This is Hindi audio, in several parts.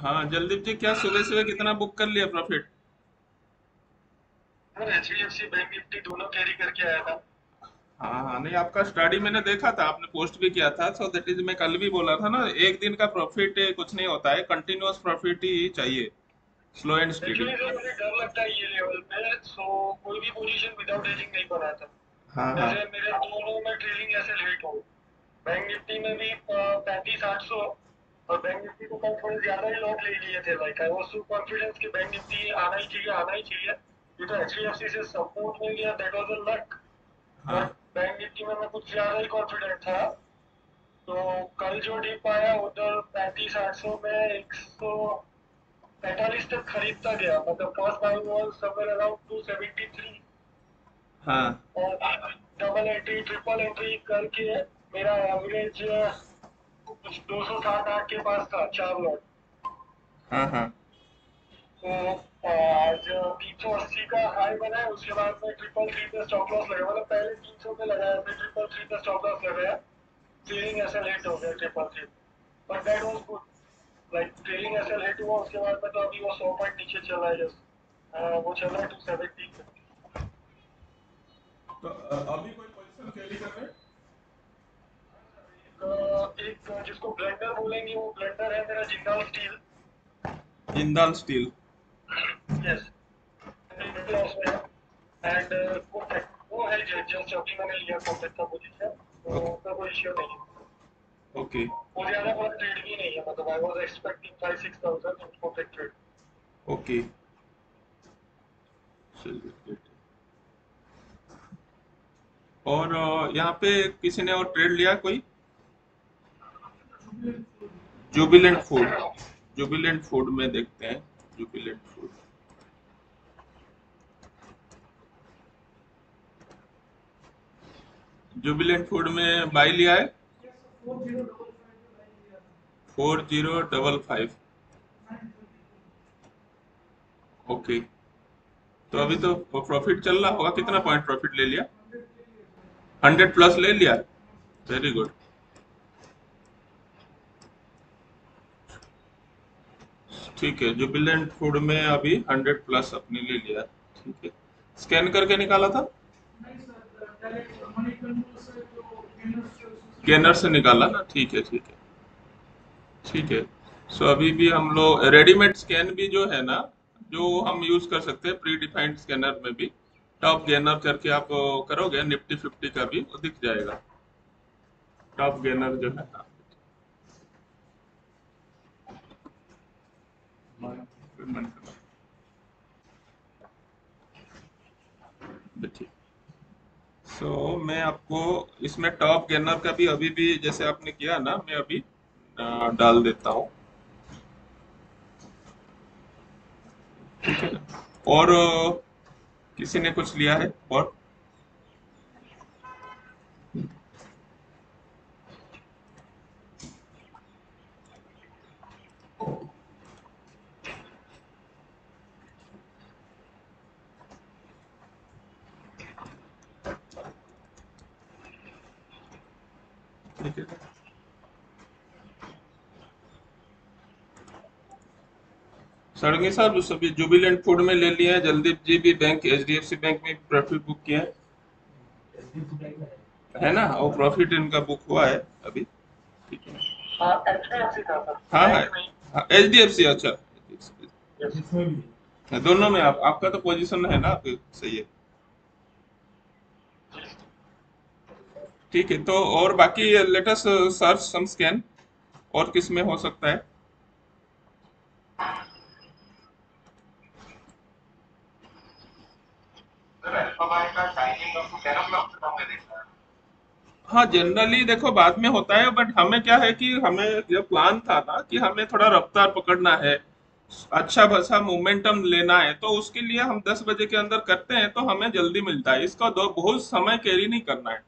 हाँ जलदीप जी, क्या सुबह सुबह कितना बुक कर लिया profit? Sir HDFC bank Nifty दोनों कैरी करके आया था। हाँ हाँ, नहीं आपका स्टडी मैंने देखा था, आपने पोस्ट भी किया था, सो दैट इज मैं कल भी बोला था ना, एक दिन का प्रॉफिट कुछ नहीं होता है, कंटिन्यूअस प्रॉफिट ही चाहिए, slow and steady. Actually sir मुझे डर लगता है ये लेवल पे, सो कोई भी पोजीशन विदाउट हेजिंग नहीं बनाता। हाँ हाँ जैसे मेरे दोनों में ट्रेलिंग ऐसे लेट हो, बैंक निफ्टी में भी 35-800, और बैंक निफ्टी को कल थोड़े ज्यादा ही लॉट ले लिए थे। Like I was so confidence कि बैंक निफ्टी आना ही चाहिए, आना ही चाहिए। ये तो एचडीएफसी से सपोर्ट मिल गया, दैट वाज अ लक। हाँ बट बैंक निफ्टी में मैं कुछ ज्यादा ही कॉन्फिडेंट था। तो कल जो डिप आया उधर 35-800 में 145 तक खरीदता गया। मतलब first buying was somewhere around 273, हाँ और डबल एंट्री ट्रिपल एंट्री करके मेरा एवरेज कुछ 260 के पास था, 4 लॉट। हाँ हाँ तो आज 380 का हाई बना है, उसके बाद में ट्रिपल थ्री पे स्टॉप लॉस लगाया। मतलब पहले 300 पे लगाया, फिर ट्रिपल थ्री पे स्टॉप लॉस लगाया। ट्रेलिंग ऐसा लेट हो गया triple three, but that was good. Like trailing ऐसा लेट हुआ, उसके बाद में तो अभी वो 100 पॉइंट नीचे चला है जस्ट। वो चल रहा है 270 पे। तो अभी कोई पोजीशन कैरी कर रहे हैं? एक जिसको ब्लेंडर बोलेंगे, वो ब्लेंडर है मेरा Jindal steel. Jindal steel. Yes, loss में है। एंड कोटेक वो है जस्ट अभी मैंने लिया कोटेक का पोजीशन, तो उसका कोई इश्यू नहीं है। ओके वो ज्यादा बड़ा ट्रेड भी नहीं है, मतलब I was expecting 5-6 thousand in Kotak trade. Okay, चलिए great। और यहाँ पे किसी ने और ट्रेड लिया कोई? जुबिलेंट फूड, जुबिलेंट फूड में देखते हैं। जुबिलेंट फूड, जुबिलेंट फूड में बाई लिया है 4055। ओके, तो अभी तो प्रॉफिट चल रहा होगा, कितना पॉइंट प्रॉफिट ले लिया? 100 प्लस ले लिया, वेरी गुड। ठीक है, जुबिलेंट फूड में अभी 100 प्लस अपने ले लिया, ठीक है। स्कैन करके निकाला था? स्कैनर से निकाला ना, ठीक है ठीक है ठीक है। सो अभी भी हम लोग रेडीमेड स्कैन भी जो है ना, जो हम यूज कर सकते हैं प्री डिफाइंड स्कैनर में भी, टॉप गेनर करके आप करोगे निफ्टी 50 का भी वो दिख जाएगा, टॉप गेनर जो है ना। देखिए, सो मैं आपको इसमें टॉप गेनर का भी अभी भी जैसे आपने किया ना, मैं अभी डाल देता हूँ, ठीक है ना। और किसी ने कुछ लिया है और? ठीक है, सड़गे साहब सभी जुबिलेंट फूड में ले लिए हैं, जल्दीप जी भी बैंक एचडीएफसी बैंक में प्रॉफिट बुक किया है ना, वो प्रॉफिट इनका बुक हुआ है अभी, ठीक है। हाँ एचडीएफसी था सर, हाँ बैंक नहीं। हाँ, एचडीएफसी, अच्छा। यस। दोनों में आप, आपका तो पोजीशन है ना आपके, सही है, ठीक है। तो और बाकी लेटेस्ट सर्च सम स्कैन, और किस में हो सकता है? सर अल्फाबाई का टाइमिंग आपको 10 o'clock से हमने देखा है। हाँ जनरली देखो बाद में होता है, बट हमें क्या है कि हमें ये प्लान था ना कि हमें थोड़ा रफ्तार पकड़ना है, अच्छा खासा मोमेंटम लेना है, तो उसके लिए हम 10 बजे के अंदर करते हैं तो हमें जल्दी मिलता है, इसका दो बहुत समय कैरी नहीं करना है,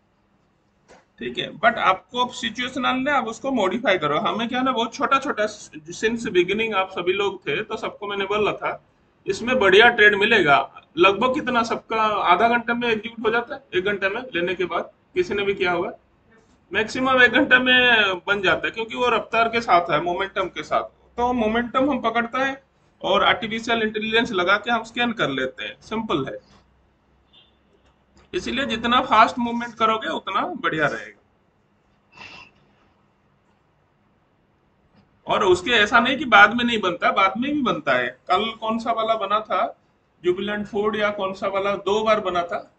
ठीक है। बट आपको सिचुएशनल ने आप उसको मॉडिफाई करो, हमें क्या है ना बहुत छोटा छोटा, सिंस बिगिनिंग आप सभी लोग थे तो सबको मैंने बोला था इसमें बढ़िया ट्रेड मिलेगा। लगभग कितना सबका आधा घंटे में एग्जीक्यूट हो जाता है, 1 घंटे में लेने के बाद, किसी ने भी किया होगा, मैक्सिमम 1 घंटे में बन जाता है, क्योंकि वो रफ्तार के साथ है, मोमेंटम के साथ, तो मोमेंटम हम पकड़ता है और आर्टिफिशियल इंटेलिजेंस लगा के हम स्कैन कर लेते हैं, सिंपल है। इसीलिए जितना फास्ट मूवमेंट करोगे उतना बढ़िया रहेगा। और उसके ऐसा नहीं कि बाद में नहीं बनता, बाद में भी बनता है। कल कौन सा वाला बना था, जुबिलेंट फूड या कौन सा वाला, 2 बार बना था।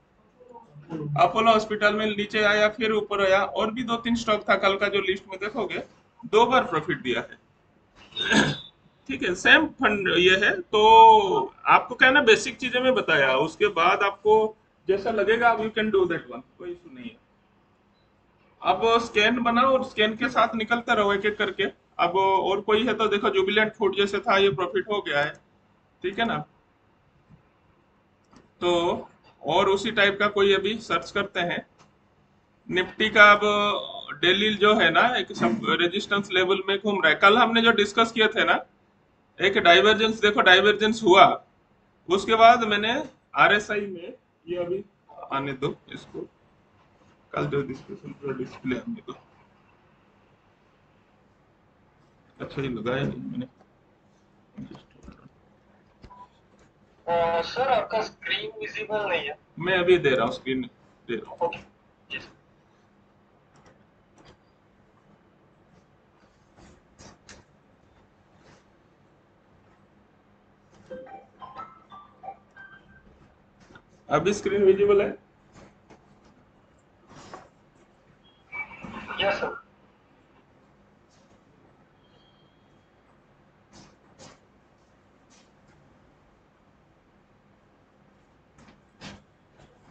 अपोलो हॉस्पिटल में नीचे आया, फिर ऊपर आया, और भी 2-3 स्टॉक था कल का जो लिस्ट में देखोगे, 2 बार प्रॉफिट दिया है। ठीक है, सेम फंड ये है। तो आपको क्या है ना, बेसिक चीजें मैं बताया, उसके बाद आपको जैसा लगेगा आप you can do that one, कोई इशू नहीं है। अब स्कैन बनाओ और स्कैन के साथ निकलते रहो एक एक करके। अब और कोई है तो देखो, जुबिलेंट फूड जैसे था, ये प्रॉफिट हो गया है, ठीक है ना। तो और उसी टाइप का कोई अभी सर्च करते हैं। निफ्टी का अब डेली जो है ना, एक सब रेजिस्टेंस लेवल में घूम रहा है। कल हमने जो डिस्कस किए थे ना, एक डाइवर्जेंस, देखो डाइवर्जेंस हुआ, उसके बाद मैंने आरएसआई में, ये अभी आने दो इसको, कल जो डिस्कशन पूरा डिस्प्ले आने दो। अच्छा, ये लगाया नहीं मैंने। सर आपका स्क्रीन विजिबल नहीं है। मैं अभी दे रहा हूँ, स्क्रीन दे रहा हूँ। ओके जी सर। अभी स्क्रीन विजिबल है। Yes sir.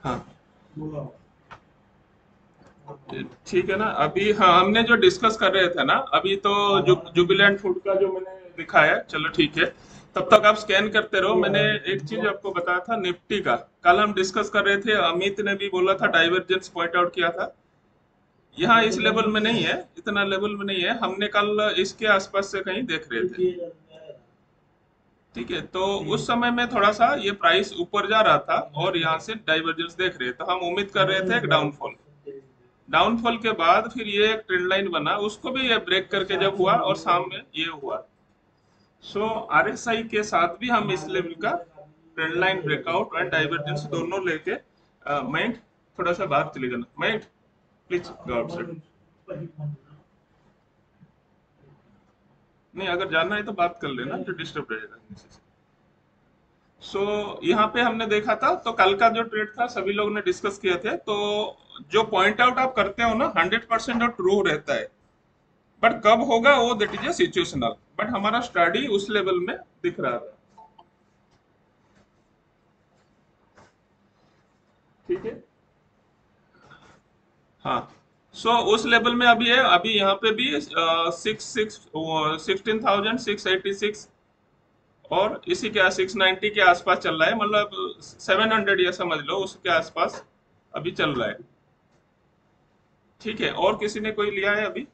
हाँ, ठीक है ना। अभी हाँ, हमने जो डिस्कस कर रहे थे ना अभी, तो जुबिलेंट फूड का जो मैंने दिखाया, चलो ठीक है। तब तक आप स्कैन करते रहो। मैंने एक चीज आपको बताया था निफ्टी का, कल हम डिस्कस कर रहे थे, अमित ने भी बोला था, डाइवर्जेंस पॉइंट आउट किया था। यहाँ इस लेवल में नहीं है, इतना लेवल में नहीं है, हमने कल इसके आसपास से कहीं देख रहे थे। ठीक है, तो उस समय में थोड़ा सा ये प्राइस ऊपर जा रहा था और यहाँ से डाइवर्जेंस देख रहे थे, तो हम उम्मीद कर रहे थे एक डाउनफॉल। डाउनफॉल के बाद फिर ये एक ट्रेंड लाइन बना, उसको भी ये ब्रेक करके जब हुआ और शाम में ये हुआ। सो आरएसआई के साथ भी हम इस लेवल का trend line breakout and divergence दोनों लेके मयंक, थोड़ा सा बाहर चले जाना मयंक, प्लीज गो आउटसाइड। नहीं, अगर जाना है तो बात कर लेना, जो डिस्टर्ब रहेगा। सो यहाँ पे हमने देखा था, तो कल का जो ट्रेड था सभी लोग ने डिस्कस किए थे, तो जो पॉइंट आउट आप करते हो ना, 100% और ट्रू रहता है। बट कब होगा वो, that is a situational. But हमारा स्टडी उस लेवल में दिख रहा था। ठीक है, हाँ। सो उस लेवल में अभी है, अभी यहाँ पे भी 16,686 और इसी के 690 के आसपास चल रहा है, मतलब 700 या समझ लो उसके आसपास अभी चल रहा है। ठीक है, और किसी ने कोई लिया है अभी?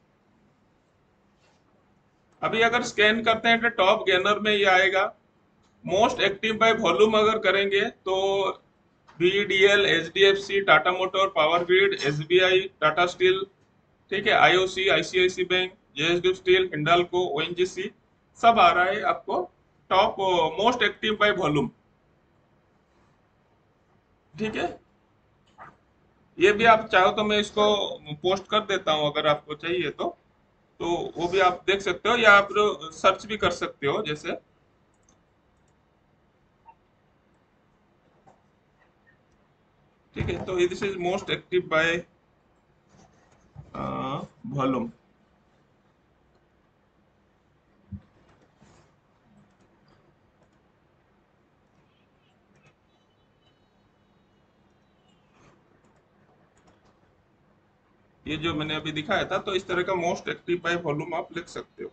अभी अगर स्कैन करते हैं तो टॉप गेनर में ये आएगा। मोस्ट एक्टिव बाय वॉल्यूम अगर करेंगे तो BDL, HDFC, Tata Motor, Power Grid, SBI, Tata Steel, ठीक है, IOC, ICIC bank, JSW steel, Hindalco, ONGC, सब आ रहा है आपको top most active by volume. ठीक है, ये भी आप चाहो तो मैं इसको पोस्ट कर देता हूँ, अगर आपको चाहिए तो वो भी आप देख सकते हो, या आप सर्च भी कर सकते हो जैसे। ठीक है, तो this is most active by volume. ये जो मैंने अभी दिखाया था, तो इस तरह का मोस्ट एक्टिव बाय वॉल्यूम आप लिख सकते हो।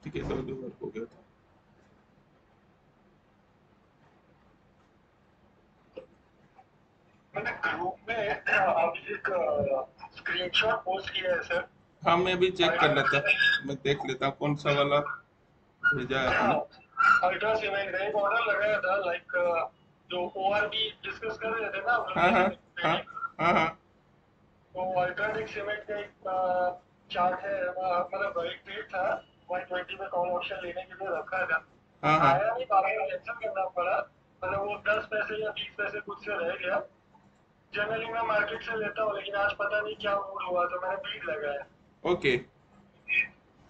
ठीक है, तो जो वर्क हो गया था। मैंने ग्रुप में अभी एक स्क्रीनशॉट पोस्ट किया है सर। हाँ, मैं भी चेक कर लेता, मैं देख लेता कौन सा वाला भेजा है आपने। अल्ट्रा सीमेंट का एक ऑर्डर लगाया था, लाइक जो ओआरबी डिस्कस कर रहे थे ना हम हाँ हाँ लोग हाँ मीटिंग। हाँ हाँ तो अल्ट्राटेक सीमेंट का एक चार्ट है, मतलब एक डेट था 120 में कॉल ऑप्शन लेने के लिए रखा था। हाँ हाँ। आया नहीं, बाद में कैंसिल करना पड़ा, मतलब वो 10 पैसे या 20 पैसे कुछ से रह गया। जनरली मैं मार्केट से लेता हूँ, लेकिन आज पता नहीं क्या मूड हुआ तो मैंने बीट लगाया। ओके।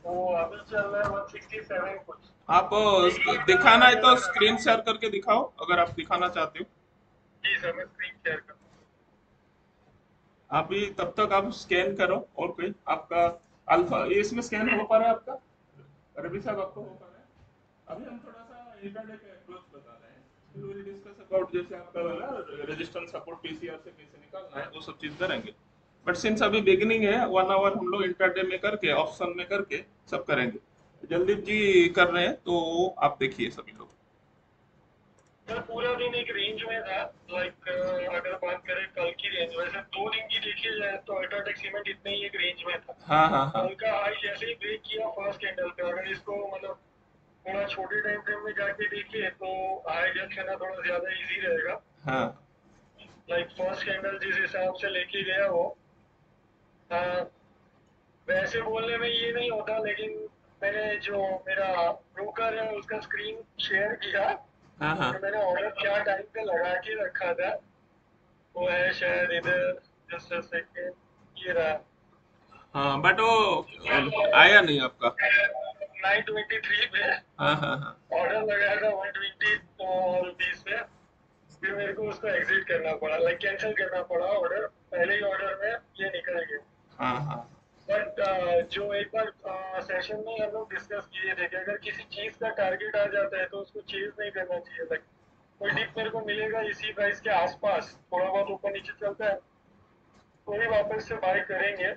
वो अभी चल रहा है 167 कुछ। आप देखिए दिखाना है तो अगर स्क्रीन शेयर करके दिखाओ, अगर आप दिखाना चाहते हो। जी सर, मैं स्क्रीन शेयर कर। आप भी तब तक आप स्कैन करो, और कोई आपका अल्फा ये इसमें स्कैन हो पा रहा है आपका, रवि साहब आपको हो पा रहा है? अभी हम थोड़ा सा इंटरडे का अप्रोच बता रहे हैं, फिर विल डिस्कस अबाउट जैसे आपका वाला रेजिस्टेंस सपोर्ट पीसीआर से कैसे निकालना है, वो सब चीज करेंगे। बट सिंस अभी बिगिनिंग है, 1 आवर हम लोग इंटरडे में करके ऑप्शन में करके सब करेंगे। जल्दीप जी कर रहे हैं तो आप देखिए सभी लोग। सर पूरा दिन एक रेंज में था, लाइक अगर बात करें कल की रेंज, वैसे 2 दिन की देखी जाए तो अल्ट्राटेक सीमेंट इतने ही एक रेंज में था। हाँ हाँ हाँ कल का हाई जैसे ही ब्रेक किया फर्स्ट कैंडल पे, अगर इसको मतलब थोड़ा छोटे टाइम फ्रेम में जाके देखिए तो हाई जंप लेना थोड़ा ज्यादा इजी रहेगा। हाँ लाइक फर्स्ट कैंडल जिस हिसाब से लेके गया वो, हाँ, वैसे बोलने में ये नहीं होता, लेकिन मैंने जो मेरा ब्रोकर है उसका स्क्रीन शेयर किया हाँ हाँ कि मैंने ऑर्डर क्या टाइम पे लगा के रखा था। वो है शायद इधर, जस्ट अ सेकेंड, ये रहा। हाँ। बट वो आया नहीं आपका। 923 पे हाँ हाँ हाँ ऑर्डर लगाया था 120 पे। फिर मेरे को उसको एग्जिट करना पड़ा, लाइक कैंसिल करना पड़ा ऑर्डर, पहले ही ऑर्डर में ये निकल गया। हाँ हाँ बट जो एक बार सेशन में हम लोग डिस्कस किए थे कि अगर किसी चीज का टारगेट आ जाता है तो उसको चेज नहीं करना चाहिए। लाइक कोई डिप मेरे को मिलेगा इसी प्राइस के आसपास, थोड़ा बहुत ऊपर नीचे चलता है तो ही वापस से बाय करेंगे।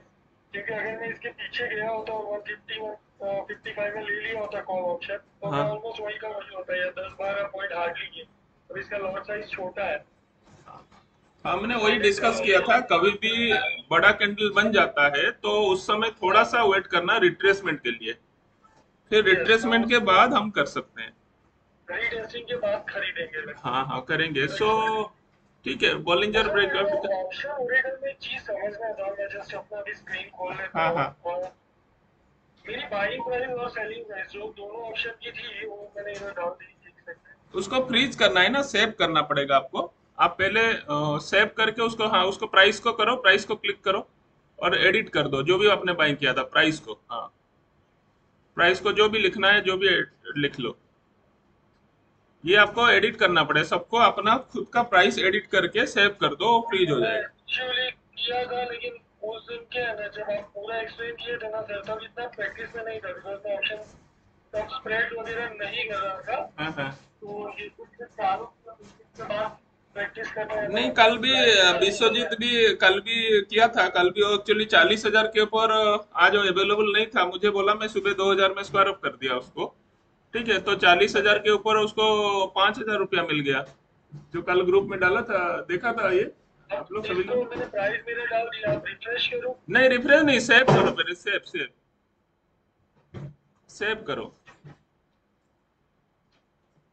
क्योंकि अगर मैं इसके पीछे गया होता और 155 में ले लिया होता कॉल ऑप्शन, तो मैं हाँ। ऑलमोस्ट वही का वही होता है, या 10-12 पॉइंट हार्डली की। अब इसका लॉट साइज छोटा है। हमने वही डिसाइडेड डिस्कस किया था, कभी भी बड़ा कैंडल बन जाता है तो उस समय थोड़ा सा वेट करना रिट्रेसमेंट के लिए, फिर यस, तो रिट्रेसमेंट के उसको बाद हम कर सकते हैं। रीटेस्टिंग के बाद खरीदेंगे हाँ हाँ करेंगे। सो लगभग। ठीक है, बॉलिंजर अच्छा, मेरे को ब्रेकआउट। ऑप्शन ओरेगल में एक चीज समझना था, मैं जस्ट अपना अभी स्क्रीन खोल लेता हाँ हूँ। हाँ। और मेरी बाइंग प्राइस और सेलिंग प्राइस जो दोनों ऑप्शन की थी वो मैंने इधर डाल दी थी, एक सेकंड। उसको फ्रीज करना है ना, सेव करना पड़ेगा आपको। आप पहले सेव करके उसको, हाँ उसको प्राइस को करो, प्राइस को क्लिक करो और एडिट कर दो जो भी आपने बाइंग किया था प्राइस को। हाँ, प्राइस को जो भी लिखना है, जो भी लिख लो। ये आपको एडिट करना पड़ेगा, सबको अपना खुद का प्राइस एडिट करके सेव कर दो, वो फ्रीज हो मैं जाएगा। एक्चुअली किया था, लेकिन उस दिन क्या है ना, जब आप पूरा एक्सप्लेन किए थे ना सर, तब इतना प्रैक्टिस में नहीं था, बिकॉज मैं ऑप्शन तब स्प्रेड वगैरह नहीं कर रहा था। हाँ हाँ। तो ये कुछ दिन चालू किया, कुछ दिन के बाद प्रैक्टिस करना है नहीं, ना, कल भी लाइव में नहीं कर रहा विश्वजीत भी कल भी किया था। कल भी एक्चुअली 40,000 के ऊपर आज अवेलेबल नहीं था, मुझे बोला, मैं सुबह 2,000 में स्क्वायर अप कर दिया उसको। ठीक है, तो 40,000 के ऊपर उसको 5,000 रुपया मिल गया, जो कल ग्रुप में डाला था, देखा था ये है। आप लोग अब सभी इसको लोग। मैंने प्राइस मेरा डाल दिया, आप रिफ्रेश करो। नहीं, रिफ्रेश नहीं, सेव करो, मेरे सेव सेव सेव करो।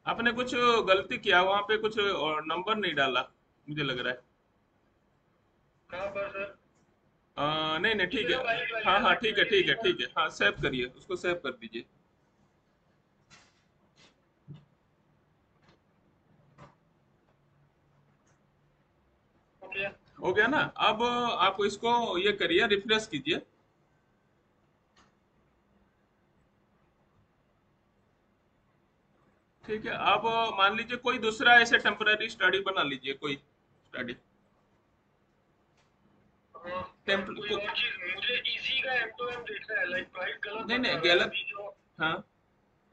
आपने कुछ गलती किया वहां पे, कुछ नंबर नहीं डाला मुझे लग रहा है। कहाँ पर सर? नहीं नहीं, ये ठीक मेरा है। वाइट वाली हाँ है हाँ, ना, ठीक है ठीक है 27। ठीक है, हाँ सेव करिए, उसको सेव कर दीजिए। ओके। हो गया ना? अब आप इसको ये करिए, रिफ्रेश कीजिए। ठीक है, अब मान लीजिए कोई दूसरा ऐसे टेम्पररी स्टडी बना लीजिए, कोई स्टडी सर टेम्प कोई और चीज मुझे इसी का एम टू एम देखना है, लाइक प्राइस गलत नहीं बता नहीं, रहा है गलत। अभी जो। हाँ,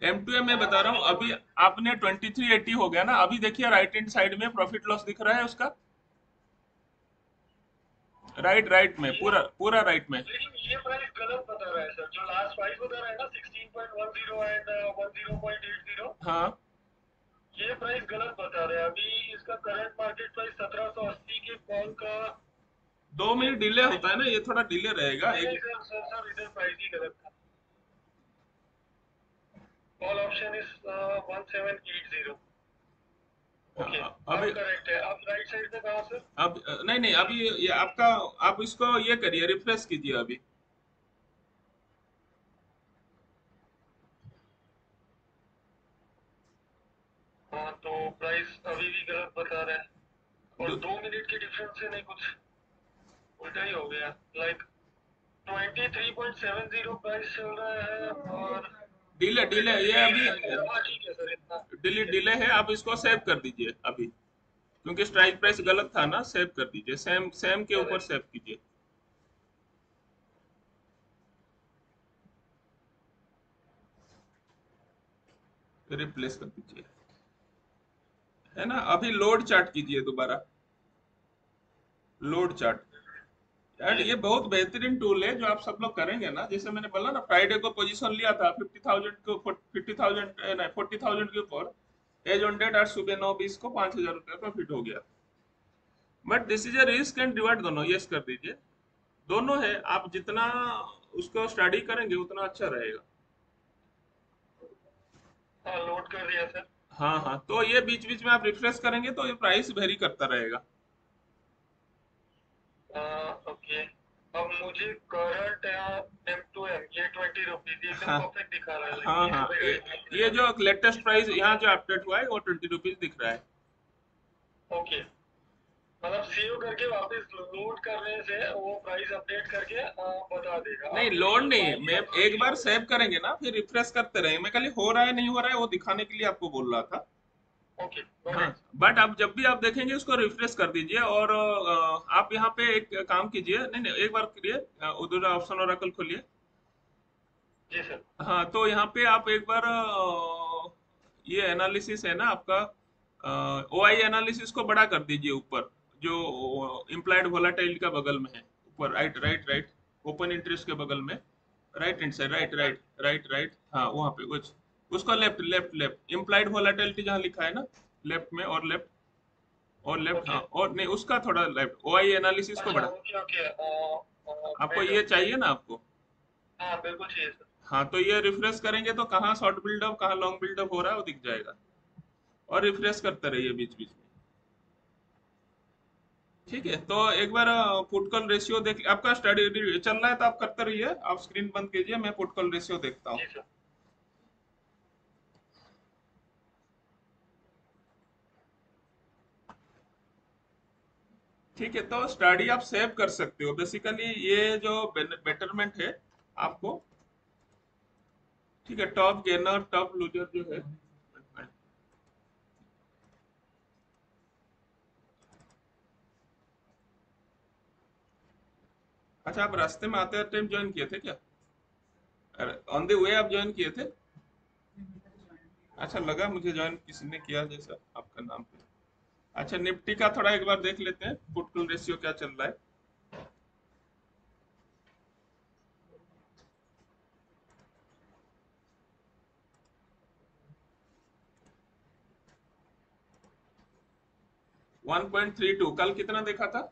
M2M में बता रहा हूँ, अभी अभी आपने 2380 हो गया ना, अभी देखिए राइट हैंड साइड में प्रॉफिट लॉस दिख रहा है उसका, राइट राइट में, ये, पूरा पूरा राइट में। लेकिन ये प्राइस गलत बता रहा है सर, जो लास्ट प्राइस बता रहा है ना 16.10 एंड 10.80, हाँ ये प्राइस गलत बता रहे हैं। अभी इसका करंट मार्केट प्राइस 1780 के 2 मिनट डिले होता है ना, ये थोड़ा डिले रहेगा नहीं एक। नहीं सर सर सर इधर प्राइस ही गलत था। Call option is 1780। ओके हाँ अब अभी। करेक्ट है। अब राइट साइड पे कहाँ सर? अब नहीं नहीं, अभी ये आपका, आप इसको ये करिए, रिफ्रेश कीजिए अभी। हाँ तो प्राइस अभी भी गलत बता रहा है। और दो- 2 मिनट के डिफरेंस से नहीं, कुछ उल्टा ही हो गया। लाइक 23.70 प्राइस चल रहा है और डिले ओके डिले ये 23 अभी चल रहा है। हाँ ठीक है सर, इतना डिले ठीक है। डिले है, आप इसको सेव कर दीजिए अभी, क्योंकि स्ट्राइक प्राइस ओके गलत था ना, सेव कर दीजिए, सेम सेम के ऊपर करेक्ट। सेव कीजिए। रिप्लेस कर दीजिए, है ना। अभी लोड चार्ट कीजिए दोबारा, लोड चार्ट। यार जी ये बहुत बेहतरीन टूल है जो आप सब लोग करेंगे ना, जैसे मैंने बोला ना, फ्राइडे को पोजीशन लिया था 50,000 को, 50,000 नहीं 40,000 के ऊपर। एज ऑन डेट आज सुबह 9:20 को 5,000 रुपये प्रॉफिट हो गया। But this is a risk and reward दोनों, यस कर दीजिए। दोनों है, आप जितना उसको स्टडी करेंगे उतना अच्छा रहेगा। हाँ लोड कर दिया सर। हाँ हाँ, तो ये बीच बीच में आप रिफ्रेश करेंगे तो ये प्राइस वेरी करता रहेगा। ओके अब मुझे करंट एम टू एम ये 20 रुपीज एकदम हाँ परफेक्ट दिखा रहा है, हाँ लेकिन ये हाँ, सुबह का ये दिखा जो लेटेस्ट प्राइस यहाँ जो अपडेट हुआ है वो 20 रुपीज दिख रहा है। रहा है। ओके मतलब सेव करके वापस लोड करने से वो प्राइस अपडेट करके बता देगा। नहीं अभी लोड भी नहीं, बाकी मैं का कुछ एक नहीं बार हो रहा सेव करेंगे ना फिर रिफ्रेश करते रहेंगे, मैं खाली हो रहा है नहीं हो रहा है वो दिखाने के लिए आपको बोल रहा था। है। ओके गॉट हाँ, इट। बट आप जब भी आप देखेंगे उसको रिफ्रेश कर दीजिए, और आप यहाँ पे एक काम कीजिए, नहीं नहीं एक बार करिए, उधर ऑप्शन ओरेकल खोलिए। जी सर। हाँ तो यहाँ पे आप एक बार ये एनालिसिस है ना आपका, ओ आई एनालिसिस को बड़ा कर दीजिए ऊपर, जो इम्प्लाइड वोलाटाइल का बगल में है, ऊपर right right right, open interest के बगल में, right hand side, right open. Right right right, हाँ वहाँ पे कुछ, उसका left left left, implied volatility जहाँ लिखा है ना, लेफ्ट में, और लेफ्ट, और लेफ्ट, हाँ ओके और नहीं उसका थोड़ा लेफ्ट, ओ आई एनालिसिस को अच्छा बढ़ा। ओके ओके आपको बिल्ड ये अप। चाहिए ना आपको। हाँ बिल्कुल चाहिए सर। हाँ तो ये रिफ्रेश करेंगे तो कहाँ शॉर्ट बिल्डअप कहाँ लॉन्ग बिल्डअप हो रहा है वो दिख जाएगा, और रिफ्रेश करते रहिए बीच बीच में। ठीक है, तो एक बार पुट कॉल रेशियो देख, आपका स्टडी चल रहा है तो आप करते रहिए, आप स्क्रीन बंद कीजिए, मैं पुट कॉल रेशियो देखता हूँ। जी सर। ठीक है, तो स्टडी आप सेव कर सकते हो, बेसिकली ये जो बेटरमेंट है आपको। ठीक है, टॉप गेनर टॉप लूजर जो है। अच्छा, आप रास्ते में आते टाइम ज्वाइन किए थे क्या? ऑन द वे आप ज्वाइन किए थे? अच्छा, लगा मुझे ज्वाइन किसी ने किया जैसा आपका नाम पे। अच्छा, निफ्टी का थोड़ा एक बार देख लेते हैं, पुट कॉल रेशियो क्या चल रहा है। 1.32, कल कितना देखा था?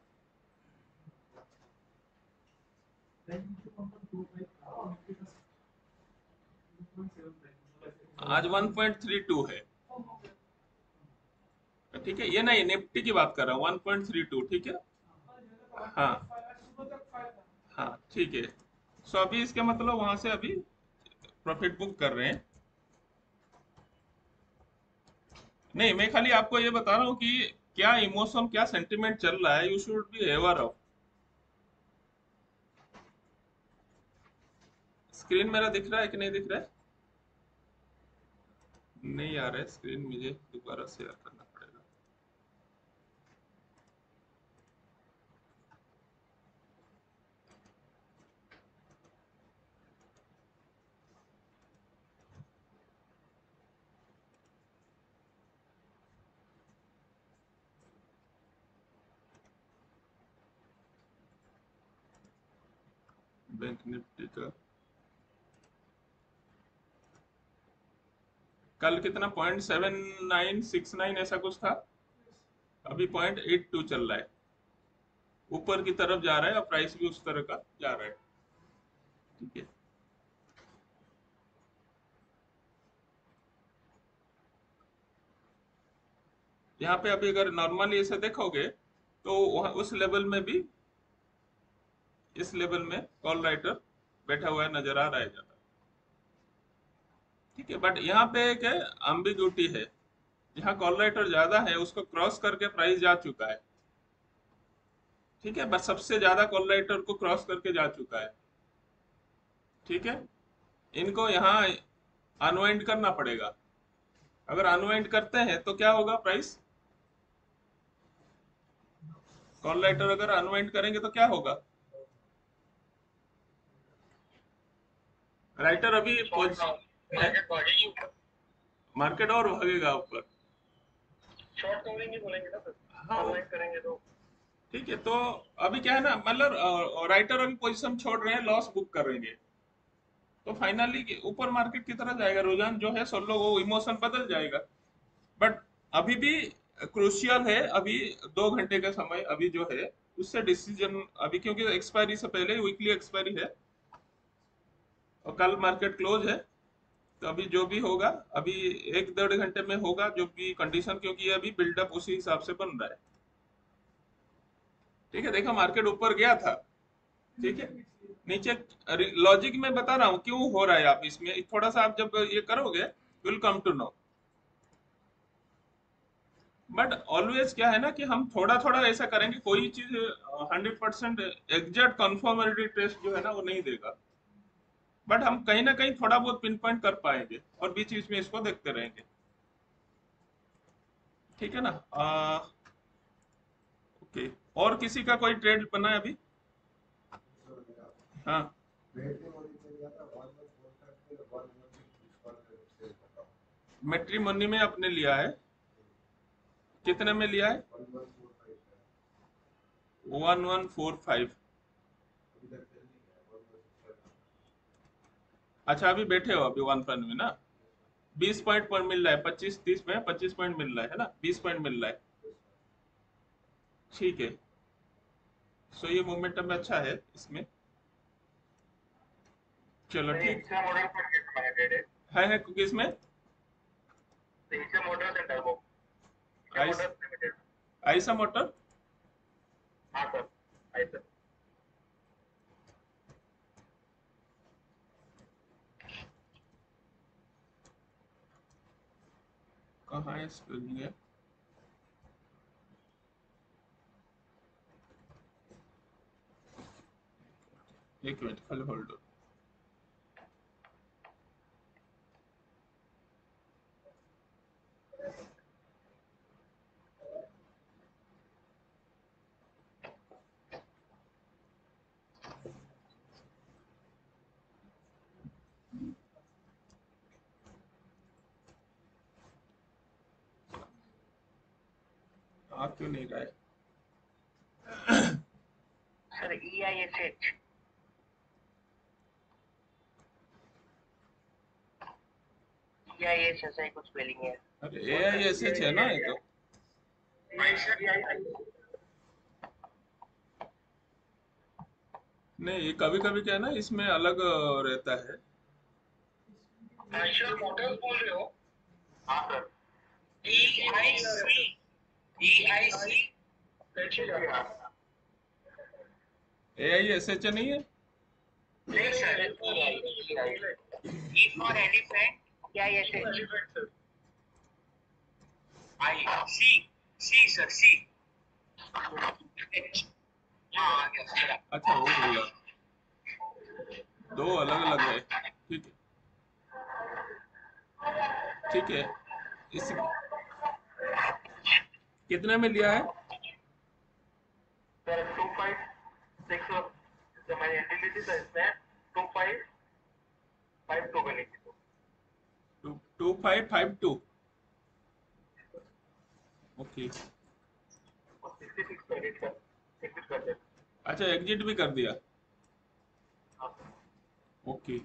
आज 1.32 है। ठीक है, ये नहीं निफ्टी की बात कर रहा हूँ, 1.32, ठीक है। हाँ हाँ ठीक है। सो अभी इसके मतलब वहां से अभी प्रॉफिट बुक कर रहे हैं। नहीं, मैं खाली आपको ये बता रहा हूँ कि क्या इमोशन, क्या सेंटिमेंट चल रहा है, you should be aware of. Screen मेरा दिख रहा है कि नहीं दिख रहा है? नहीं आ रहा है स्क्रीन, मुझे दोबारा शेयर करना पड़ेगा। बैंक निफ्टी का कल कितना, 0.7969 ऐसा कुछ था, अभी 0.82 चल रहा है। ऊपर की तरफ जा रहा है और प्राइस भी उस तरह का जा रहा है। ठीक है, यहाँ पे अभी अगर नॉर्मली इसे देखोगे तो वहाँ उस लेवल में भी, इस लेवल में कॉल राइटर बैठा हुआ नजर आ रहा है ज्यादा। ठीक है, बट यहाँ पे एक एम्बिग्यूटी है, जहाँ कॉल राइटर ज्यादा है उसको क्रॉस करके प्राइस जा चुका है। ठीक है, बस सबसे ज्यादा कॉल राइटर को क्रॉस करके जा चुका है। ठीक है, इनको यहाँ अनवाइंड करना पड़ेगा। अगर अनवाइंड करते हैं तो क्या होगा, प्राइस कॉल राइटर अगर अनवाइंड करेंगे तो क्या होगा, राइटर अभी है, मार्केट भागेगी ऊपर। मार्केट और भागेगा ऊपर। शॉर्ट कवरिंग ही बोलेंगे ना सर, हाँ, अनलाइन करेंगे तो। ठीक है, तो अभी क्या है ना, मतलब राइटर अभी पोजीशन छोड़ रहे हैं, लॉस बुक करेंगे, तो फाइनली ऊपर मार्केट की तरह जाएगा रुझान जो है, सोलो वो इमोशन बदल जाएगा। बट अभी भी क्रूशियल है, अभी 2 घंटे का समय अभी जो है, उससे डिसीजन अभी, क्योंकि एक्सपायरी से पहले वीकली एक्सपायरी है और कल मार्केट क्लोज है, तो अभी जो भी होगा, अभी 1 डेढ़ घंटे में होगा जो भी कंडीशन, क्योंकि ये अभी बिल्डअप उसी हिसाब से बन रहा है। ठीक है, देखो मार्केट ऊपर गया था, ठीक है, नीचे, लॉजिक में बता रहा हूँ क्यों हो रहा है, आप इसमें थोड़ा सा आप जब ये करोगे will come to know. But always क्या है ना कि हम थोड़ा थोड़ा ऐसा करेंगे, कोई चीज 100% एग्जैक्ट कंफर्मेटरी टेस्ट जो है ना वो नहीं देगा, बट हम कहीं ना कहीं थोड़ा बहुत पिन पॉइंट कर पाएंगे और बीच बीच में इसको देखते रहेंगे। ठीक है ना, ओके, और किसी का कोई ट्रेड बना है अभी? हाँ, मैट्रिमोनी में आपने लिया है, कितने में लिया है? 1145। अच्छा, अभी बैठे हो अभी 1 पॉइंट में ना, 20 पॉइंट पर मिल रहा है, 25 30 में 25 पॉइंट मिल रहा है ना, 20 पॉइंट मिल रहा है। ठीक है, सो ये मोमेंटम अच्छा है इसमें। चलो नहीं, ठीक इसका मॉडल पर कितना है डेढ़ है किस में? इसका मॉडल है टर्बो, इसका आइस, मॉडल लिमिटेड। आइसा मोटर। हाँ सर, ऐसा। कहाँ है स्पेलिंग है? एक मिनट खाली होल्ड। आ क्यों नहीं रहा है? सर EISH, EIS ऐसा ही कुछ स्पेलिंग है। अरे AISH है ना ये तो। नहीं, ये कभी कभी क्या है ना, इसमें अलग रहता है। आयशर मोटर्स बोल रहे हो? हाँ सर। EIC AISH नहीं है? नहीं sir, E for elephant, EISH, C sir, C, H, हाँ आ गया सर। अच्छा, वो बोला, दो अलग अलग है। ठीक है, ठीक है, इस कितने में लिया है? सर 256, जो मैंने एंटिटी था इसमें 2552 बनी थी, तो 2552। ओके, 66 का एडिट कर एग्जिट कर दे। अच्छा एग्जिट भी कर दिया। हाँ सर। ओके,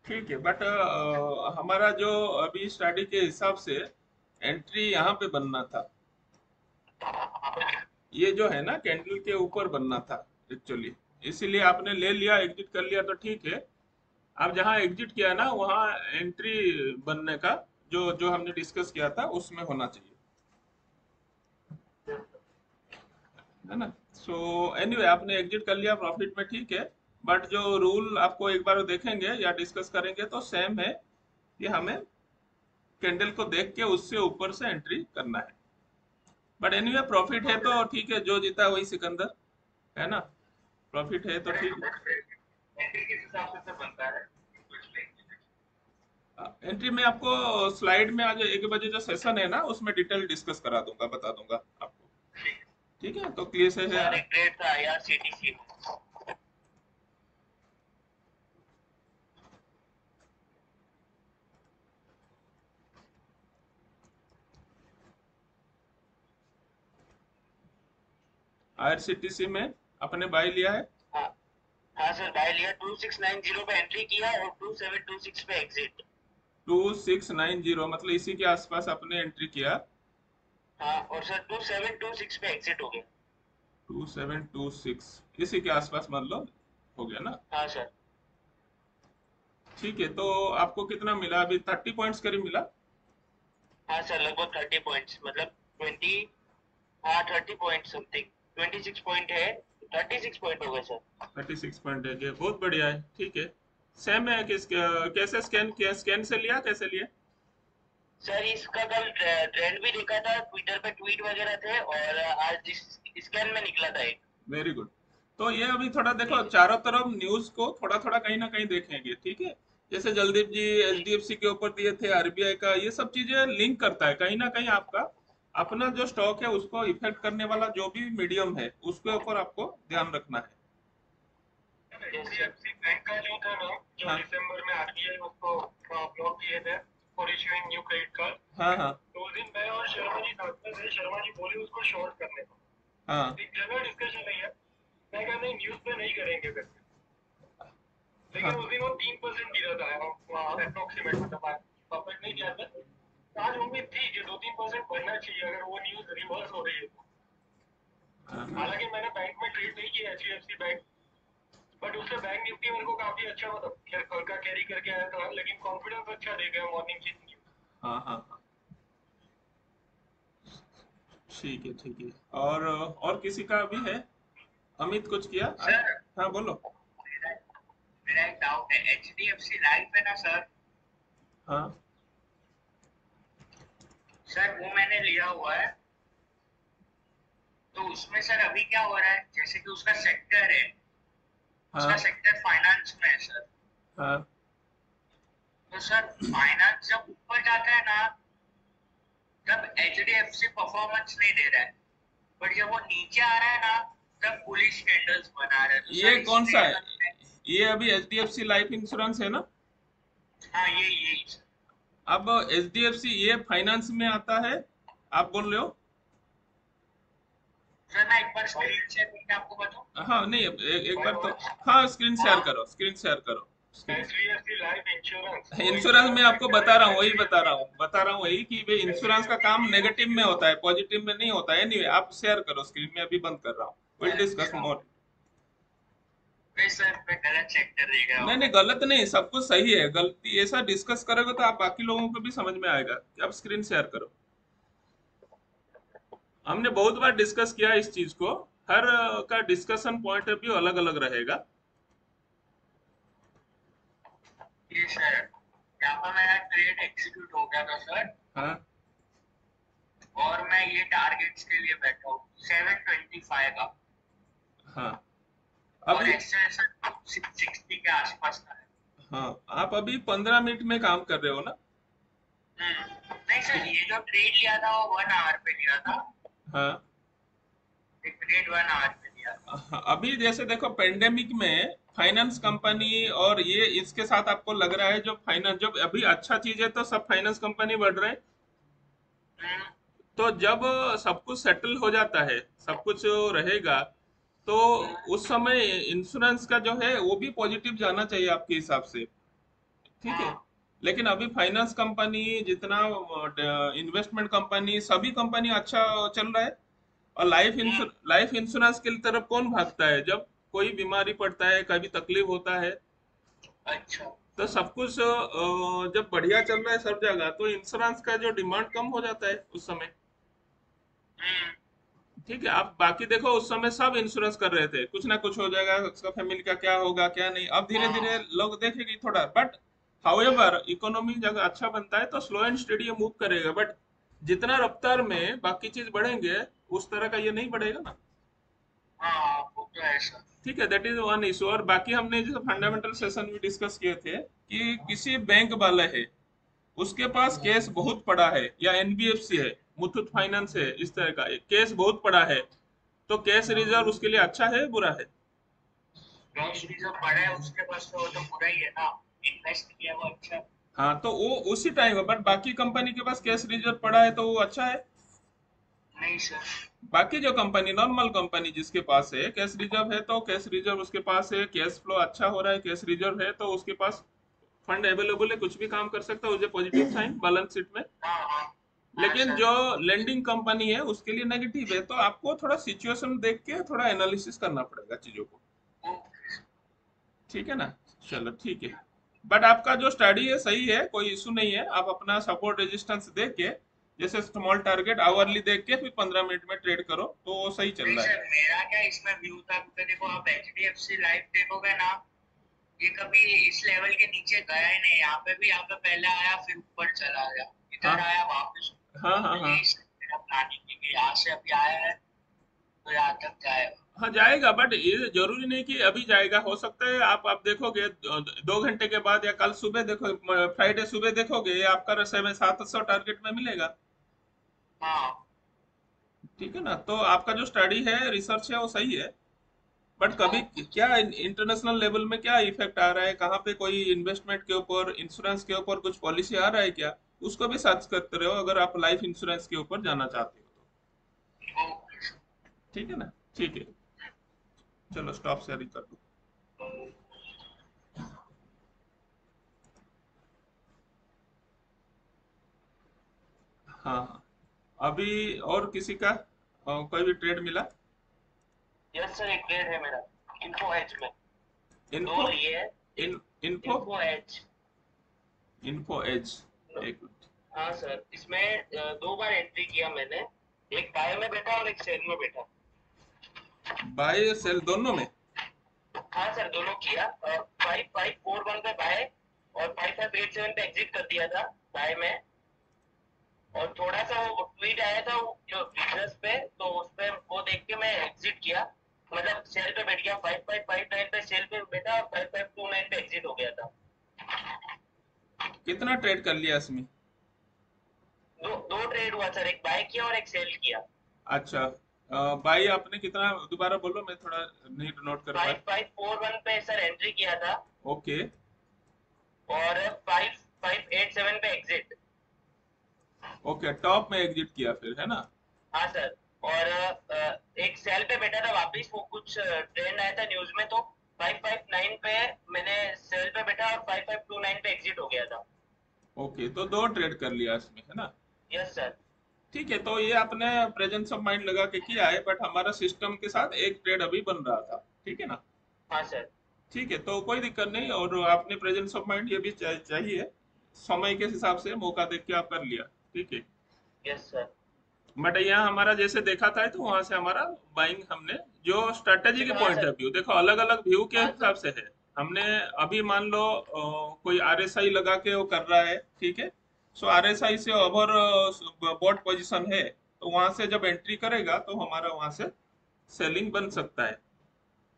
ठीक है, बट हमारा जो अभी स्टडी के हिसाब से एंट्री यहाँ पे बनना था। ये जो है ना कैंडल के ऊपर बनना था एक्चुअली, इसीलिए आपने ले लिया, एग्जिट कर लिया तो ठीक है। आप जहाँ एग्जिट किया ना वहाँ एंट्री बनने का जो जो हमने डिस्कस किया था उसमें होना चाहिए, है ना। सो एनीवे आपने एग्जिट कर लिया प्रॉफिट में, ठीक है। बट जो रूल आपको एक बार देखेंगे या डिस्कस करेंगे तो सेम है कि हमें कैंडल को देख के उससे ऊपर से एंट्री करना है। बट एनीवे प्रॉफिट है तो ठीक है, जो जीता वही सिकंदर, है ना। प्रॉफिट है तो ठीक है। एंट्री किस हिसाब से सर बनता है? एंट्री में आपको स्लाइड में आज 1 बजे जो सेशन है ना उसमें डिटेल डिस्कस करा दूंगा, बता दूंगा आपको। ठीक है, तो क्लियर से है। सर एक ट्रेड था IRCTC में। IRCTC में आपने बाई लिया है। हाँ हाँ सर, बाय लिया, 2690 पे एंट्री किया और 2726 पे एग्जिट। 2690 मतलब इसी के आसपास आपने एंट्री किया। हाँ और सर 2726 पे एग्जिट हो गया। 2726 इसी के आसपास मतलब हो गया ना। हाँ सर। ठीक है, तो आपको कितना मिला अभी? 30 पॉइंट्स करीब मिला। हाँ सर लगभग 30 पॉइंट्स, मतलब 20, हाँ 30 पॉइंट समथिंग, 26 पॉइंट है, 36 पॉइंट हो गए सर। 36 पॉइंट है ये बहुत बढ़िया है, ठीक है। सेम है कैसे स्कैन किया, स्कैन से लिया कैसे लिया? सर इसका कल ट्रेंड भी देखा था, ट्विटर पे ट्वीट वगैरह थे, और आज स्कैन में निकला था एक। Very good. तो ये अभी थोड़ा देखो, ठीक है चारों तरफ न्यूज को थोड़ा थोड़ा कहीं ना कहीं देखेंगे, ठीक है। जैसे जलदीप जी ठीक HDFC के ऊपर दिए थे, RBI का, ये सब चीजें लिंक करता है कहीं ना कहीं आपका अपना जो स्टॉक है उसको इफेक्ट करने वाला जो भी मीडियम है उसके ऊपर आपको ध्यान रखना है। HDFC बैंक का जो था ना, जो हाँ दिसंबर में RBI उसको ब्लॉक किए थे for issuing new credit card. हाँ हाँ तो उस दिन मैं और शर्मा जी साथ में थे, शर्मा जी बोले उसको शॉर्ट करने को। हाँ एक जनरल डिस्कशन नहीं है, मैं कहा नहीं न्यूज पे नहीं करेंगे करके। लेकिन हाँ उस दिन वो 3% गिरा था अप्रोक्सीमेट, मतलब परफेक्ट नहीं किया था। आज उम्मीद थी कि 2-3% बढ़ना चाहिए अगर वो न्यूज रिवर्स हो रही है तो। हाँ हाँ। हालांकि मैंने बैंक में ट्रेड नहीं किया HDFC बैंक, बट उससे बैंक निफ्टी मेरे को काफी अच्छा, मतलब हल्का कैरी करके आया था, लेकिन कॉन्फिडेंस अच्छा दे गया मॉर्निंग की न्यूज। हाँ हाँ हाँ। ठीक है ठीक है। और किसी का भी है? अमित कुछ किया आज? सर हाँ बोलो। मेरा मेरा एक डाउट है, HDFC लाइफ है ना सर, हाँ सर वो मैंने लिया हुआ है। तो उसमें सर अभी क्या हो रहा है, जैसे कि उसका सेक्टर है, उसका हाँ सेक्टर फाइनेंस में है सर। हाँ। तो सर फाइनेंस जब ऊपर जाता है ना, तब HDFC परफॉर्मेंस नहीं दे रहा है, बट जब वो नीचे आ रहा है ना, तब पुलिस कैंडल्स बना रहा है। तो ये सर इस कौन सा ट्रेड है? में, ये अभी HDFC लाइफ इंश्योरेंस है ना? हाँ यही सर। अब HDFC ये फाइनेंस में आता है, आप बोल रहे हो? सर मैं एक बार स्क्रीन शेयर करके आपको बताऊं। हाँ नहीं, एक बार तो, हाँ स्क्रीन शेयर करो, स्क्रीन शेयर करो, स्क्रीन। HDFC लाइफ इंश्योरेंस, वो इंश्योरेंस में इंश्योरेंस आपको सेक्टर बता रहा है हूँ, वही बता रहा HDFC। हूँ, बता रहा हूँ वही कि वे इंश्योरेंस का काम नेगेटिव में होता है, पॉजिटिव में नहीं होता है। एनीवे आप शेयर करो स्क्रीन में, अभी बंद कर रहा हूँ, विल डिस्कस अच्छा, मोर। फिर सर मैं गलत सेक्टर दे गया नहीं हूँ। नहीं, गलत नहीं, सब कुछ सही है। गलती ऐसा डिस्कस करोगे तो आप बाकी लोगों को भी समझ में आएगा कि आप स्क्रीन शेयर करो। हमने बहुत बार डिस्कस किया इस चीज को, हर का डिस्कशन पॉइंट ऑफ व्यू अलग अलग रहेगा। ये सर यहाँ पर मेरा ट्रेड एग्जीक्यूट हो गया था सर, हाँ और मैं ये टारगेट्स के लिए बैठा हूँ 725 का, हाँ। और अभी एक्सेल 660 के आसपास का है। हाँ, आप अभी 15 मिनट में काम कर रहे हो ना? नहीं सर, ये जो ट्रेड लिया था वो 1 आवर पे लिया था, हाँ एक ट्रेड 1 आवर पे लिया था। हाँ, अभी जैसे देखो पेंडेमिक में फाइनेंस कंपनी और ये इसके साथ आपको लग रहा है जो फाइनेंस, जब अभी अच्छा चीज है तो सब फाइनेंस कंपनी बढ़ रहे हैं। हम्म, तो जब सब कुछ सेटल हो जाता है, सब कुछ रहेगा, तो उस समय इंश्योरेंस का जो है वो भी पॉजिटिव जाना चाहिए आपके हिसाब से, ठीक है। हाँ लेकिन अभी फाइनेंस कंपनी जितना इन्वेस्टमेंट कंपनी सभी कंपनी अच्छा चल रहा है। और हम्म, लाइफ इंश्योरेंस की तरफ कौन भागता है जब कोई बीमारी पड़ता है, कभी तकलीफ होता है। अच्छा। तो सब कुछ जब बढ़िया चल रहा है सब जगह, तो इंश्योरेंस का जो डिमांड कम हो जाता है उस समय। हम्म, ठीक है, आप बाकी देखो उस समय सब इंश्योरेंस कर रहे थे, कुछ ना कुछ हो जाएगा, उसका फैमिली का क्या होगा क्या नहीं। अब धीरे धीरे हाँ, लोग देखेंगे थोड़ा, बट हाउएवर इकोनॉमी जब अच्छा बनता है तो स्लो एंड स्टेडी ये मूव करेगा, बट जितना रफ्तार में बाकी चीज बढ़ेंगे उस तरह का ये नहीं बढ़ेगा ना। हाँ, वो तो है सर। ठीक है, दैट इज वन इशू। और बाकी हमने जैसे फंडामेंटल सेशन में डिस्कस किए थे कि किसी बैंक वाला है, उसके पास केस बहुत पड़ा है, या एनबीएफसी है, मुथूट फाइनेंस है, इस तरह का एक केस बहुत पड़ा है, तो कैश रिजर्व उसके लिए अच्छा है बुरा है। कैश रिजर्व पड़ा है उसके पास तो वो तो पूरा ही है ना, इन्वेस्ट किया वो अच्छा। हाँ, तो वो उसी टाइम, बट बाकी कंपनी के पास कैश रिजर्व पड़ा है तो वो अच्छा है। नहीं सर। बाकी जो कंपनी, नॉर्मल कंपनी जिसके पास है कैश रिजर्व है, तो कैश रिजर्व उसके पास है, कैश फ्लो अच्छा हो रहा है, कैश रिजर्व है, तो उसके पास फंड अवेलेबल है, कुछ भी काम कर सकता है, उसे पॉजिटिव साइन बैलेंस शीट में। हाँ, हाँ, हाँ लेकिन सर। जो लेंडिंग कंपनी है उसके लिए नेगेटिव है, तो आपको थोड़ा सिचुएशन देख के थोड़ा एनालिसिस करना पड़ेगा चीजों को। Okay sir. ठीक है ना। चलो ठीक है। बट आपका जो स्टडी है सही है, कोई इशू नहीं है, आप अपना सपोर्ट रेजिस्टेंस देख के, जैसे स्मॉल टारगेट आवरली देख के फिर 15 मिनट में ट्रेड करो तो वो सही चल नहीं रहा है। सर, मेरा क्या इसमें व्यू था, क्योंकि देखो आप एचडीएफसी लाइफ देखोगे ना, ये कभी इस लेवल के नीचे गया ही नहीं। यहाँ पे भी, यहाँ पे पहले आया फिर ऊपर चला गया, इधर हाँ आया वापस। हाँ हाँ तो हाँ। यही सब मेरा प्लानिंग की कि यहाँ से अभी आया है तो यहाँ तक जाएगा। हाँ जाएगा, बट ये जरूरी नहीं कि अभी जाएगा, हो सकता है आप देखोगे 2 घंटे के बाद, या कल सुबह देखो, फ्राइडे सुबह देखोगे ये आपका 700 टारगेट में मिलेगा। हाँ, ठीक है ना, तो आपका जो स्टडी है, रिसर्च है, वो सही है। बट कभी ओके। क्या इंटरनेशनल लेवल में क्या इफेक्ट आ रहा है, कहाँ पे कोई इन्वेस्टमेंट के ऊपर, इंश्योरेंस के ऊपर कुछ पॉलिसी आ रहा है क्या, उसको भी सर्च करते रहो अगर आप लाइफ इंश्योरेंस के ऊपर जाना चाहते हो तो। Okay sir. ठीक है ना। ठीक है, चलो स्टॉप शेयरिंग कर दो। हाँ हाँ। अभी और किसी का कोई भी ट्रेड मिला। यस सर, एक ट्रेड है मेरा इन्फो एज में। दो इन्फो, लिए है। एक Info, Info Edge. Info Edge. एक मिनट। हाँ सर, इसमें दो बार एंट्री किया मैंने। एक बाय में बैठा और एक सेल में बैठा। बाय सेल दोनों में। हाँ सर, दोनों किया। 5541 पे बाय और 5587 पे एग्जिट कर दिया था बाय में। और थोड़ा सा वो ट्वीट आया था जो बिजनेस पे, तो उस पे वो देख के मैं एग्जिट किया। मतलब सेल पे बैठ गया, 5559 पे सेल पे बैठा और 5529 पे एग्जिट हो गया था। कितना ट्रेड कर लिया इसमें। दो दो ट्रेड हुआ सर, एक बाय किया और एक सेल किया। अच्छा, बाई आपने कितना, दोबारा बोलो, मैं थोड़ा नहीं नोट कर पाया। 5541 पे सर एंट्री किया था ओके। और 5587 पे एग्जिट। ओके, टॉप में एग्जिट किया फिर, है ना। हाँ सर। और एक सेल पे बैठा था वापिस, वो कुछ ट्रेंड आया था न्यूज में, तो 559 पे मैंने सेल पे बैठा और 5529 पे एग्जिट हो गया था। ओके, तो दो ट्रेड कर लिया इसमें, है ना। Yes sir. ठीक है, तो ये आपने प्रेजेंस ऑफ माइंड लगा के किया है, बट हमारा सिस्टम के साथ एक ट्रेड अभी बन रहा था। ठीक है ना। हाँ सर। ठीक है, तो कोई दिक्कत नहीं, और आपने प्रेजेंस ऑफ माइंड ये भी चाहिए, समय के हिसाब से मौका देख के आप कर लिया। ठीक है। Yes sir. बट यहाँ हमारा जैसे देखा था तो वहां से हमारा बाइंग हमने, जो स्ट्रेटेजी के देखो, हाँ पॉइंट ऑफ सर। व्यू, देखो अलग अलग व्यू के हाँ हिसाब सर। से है। हमने अभी मान लो कोई आरएसआई लगा के वो कर रहा है, ठीक है। सो आरएसआई से ओवर बॉट पोजीशन है, तो वहां से जब एंट्री करेगा तो हमारा वहां से सेलिंग बन सकता है।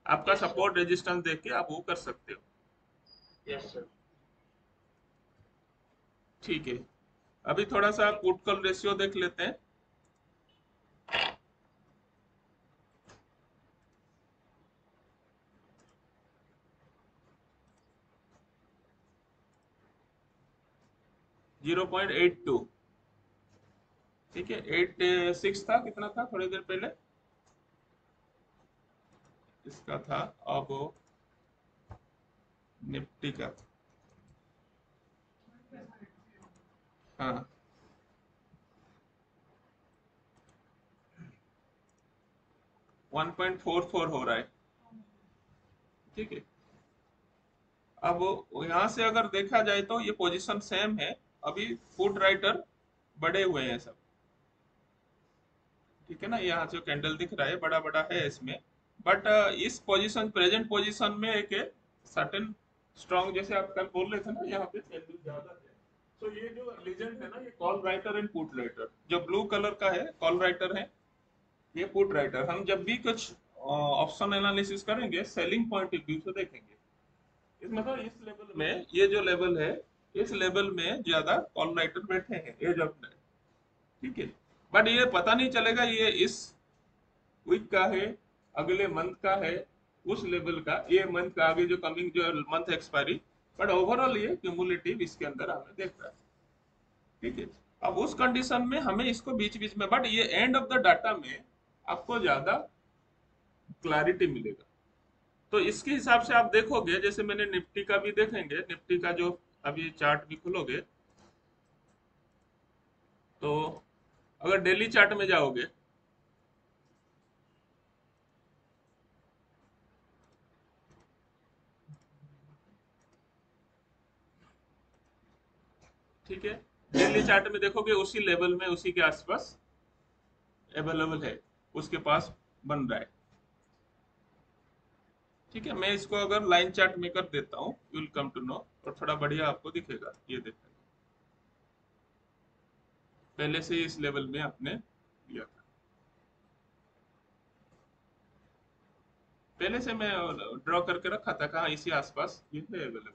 आपका यस सर। सपोर्ट रेजिस्टेंस देख के आप वो कर सकते हो। Yes sir. ठीक है। अभी थोड़ा सा पुट कॉल रेशियो देख लेते हैं। 0.82। ठीक है, 86 था, कितना था थोड़ी देर पहले इसका था। अब निफ्टी का। हाँ 1.44 हो रहा है। ठीक है। अब यहाँ से अगर देखा जाए तो ये पोजीशन सेम है। अभी फुट राइटर बड़े हुए हैं सब। ठीक है ना, यहाँ जो कैंडल दिख रहा है बड़ा बड़ा है इसमें। बट इस पोजीशन, प्रेजेंट पोजीशन में एक सर्टेन स्ट्रॉन्ग, जैसे आप कल बोल रहे थे ना, यहाँ पे कैंडल ज्यादा है। तो ये जो लीजेंड है ना, ये call writer and put writer, जो ब्लू कलर का है कॉल राइटर है, ये पुट राइटर। हम जब भी कुछ ऑप्शन एनालिसिस करेंगे सेलिंग पॉइंट ऑफ व्यू से देखेंगे। इस मतलब इस लेवल में, ये जो लेवल है, इस लेवल में ज्यादा कॉल राइटर बैठे हैं एज ऑफ नाइन। ठीक है। बट ये पता नहीं चलेगा ये इस वीक का है, अगले मंथ का है, उस लेवल का, ये मंथ का आगे जो कमिंग जो मंथ एक्सपायरी। बट ओवरऑल ये क्यूमुलेटिव इसके अंदर हमें देख रहा है। ठीक है। अब उस कंडीशन में हमें इसको बीच बीच में, बट ये एंड ऑफ द डाटा में आपको ज्यादा क्लैरिटी मिलेगा। तो इसके हिसाब से आप देखोगे, जैसे मैंने निफ्टी का भी देखेंगे, निफ्टी का जो अभी चार्ट भी खोलोगे तो अगर डेली चार्ट में जाओगे, ठीक है, डेली चार्ट में देखोगे उसी लेवल में, उसी के आसपास अवेलेबल है, उसके पास बन रहा है। ठीक है, मैं इसको अगर लाइन चार्ट में कर देता हूँ, you will come to know, और थोड़ा बढ़िया आपको दिखेगा। ये देखो, पहले से ही इस लेवल में आपने लिया था, पहले से मैं ड्रॉ करके रखा था, कहाँ इसी आसपास ये है अवेलेबल।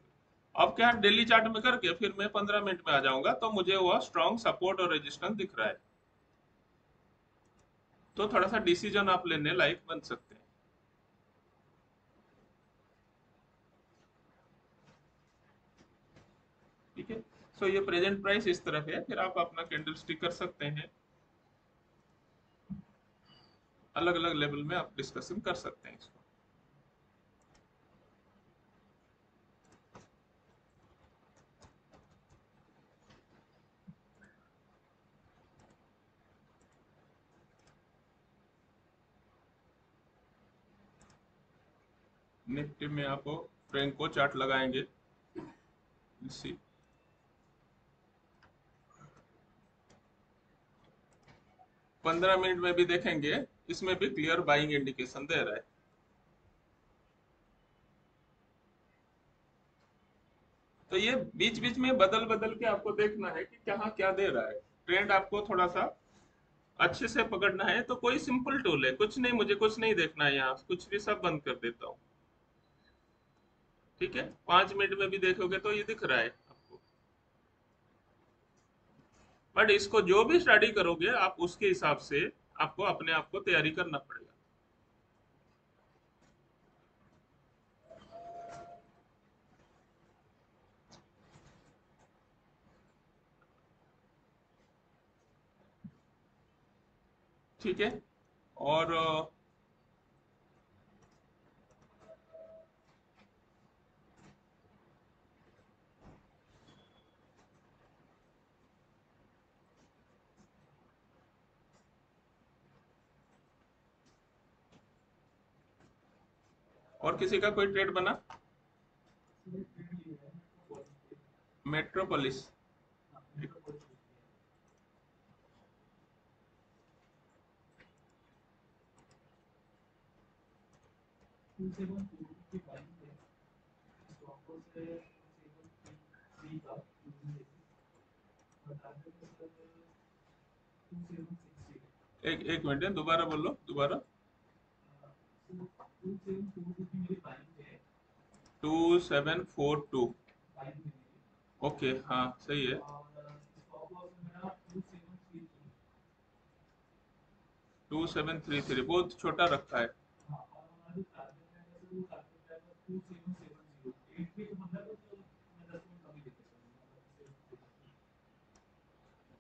अब क्या, डेली चार्ट में करके फिर मैं 15 मिनट में आ जाऊंगा तो मुझे वह स्ट्रॉन्ग सपोर्ट और रेजिस्टेंस दिख रहा है। तो थोड़ा सा डिसीजन आप लेने लायक बन सकते हैं। ठीक है। सो ये प्रेजेंट प्राइस इस तरफ है, फिर आप अपना कैंडल स्टिक कर सकते हैं, अलग अलग लेवल में आप डिस्कशन कर सकते हैं इसको। निफ्टी में आप फ्रेंको चार्ट लगाएंगे, इसी 15 मिनट में भी देखेंगे, इसमें भी क्लियर बाइंग इंडिकेशन दे रहा है। तो ये बीच बीच में बदल बदल के आपको देखना है कि कहाँ क्या दे रहा है। ट्रेंड आपको थोड़ा सा अच्छे से पकड़ना है तो कोई सिंपल टूल है, कुछ नहीं, मुझे कुछ नहीं देखना है, यहाँ कुछ भी सब बंद कर देता हूँ। ठीक है, 5 मिनट में भी देखोगे तो ये दिख रहा है आपको। बट इसको जो भी स्टडी करोगे आप, उसके हिसाब से आपको अपने आप को तैयारी करना पड़ेगा। ठीक है। और किसी का कोई ट्रेड बना? मेट्रोपोलिस। एक एक मिनट, दोबारा बोलो, दोबारा। 2742। ओके, हाँ सही है। 2733 बहुत छोटा रखा है।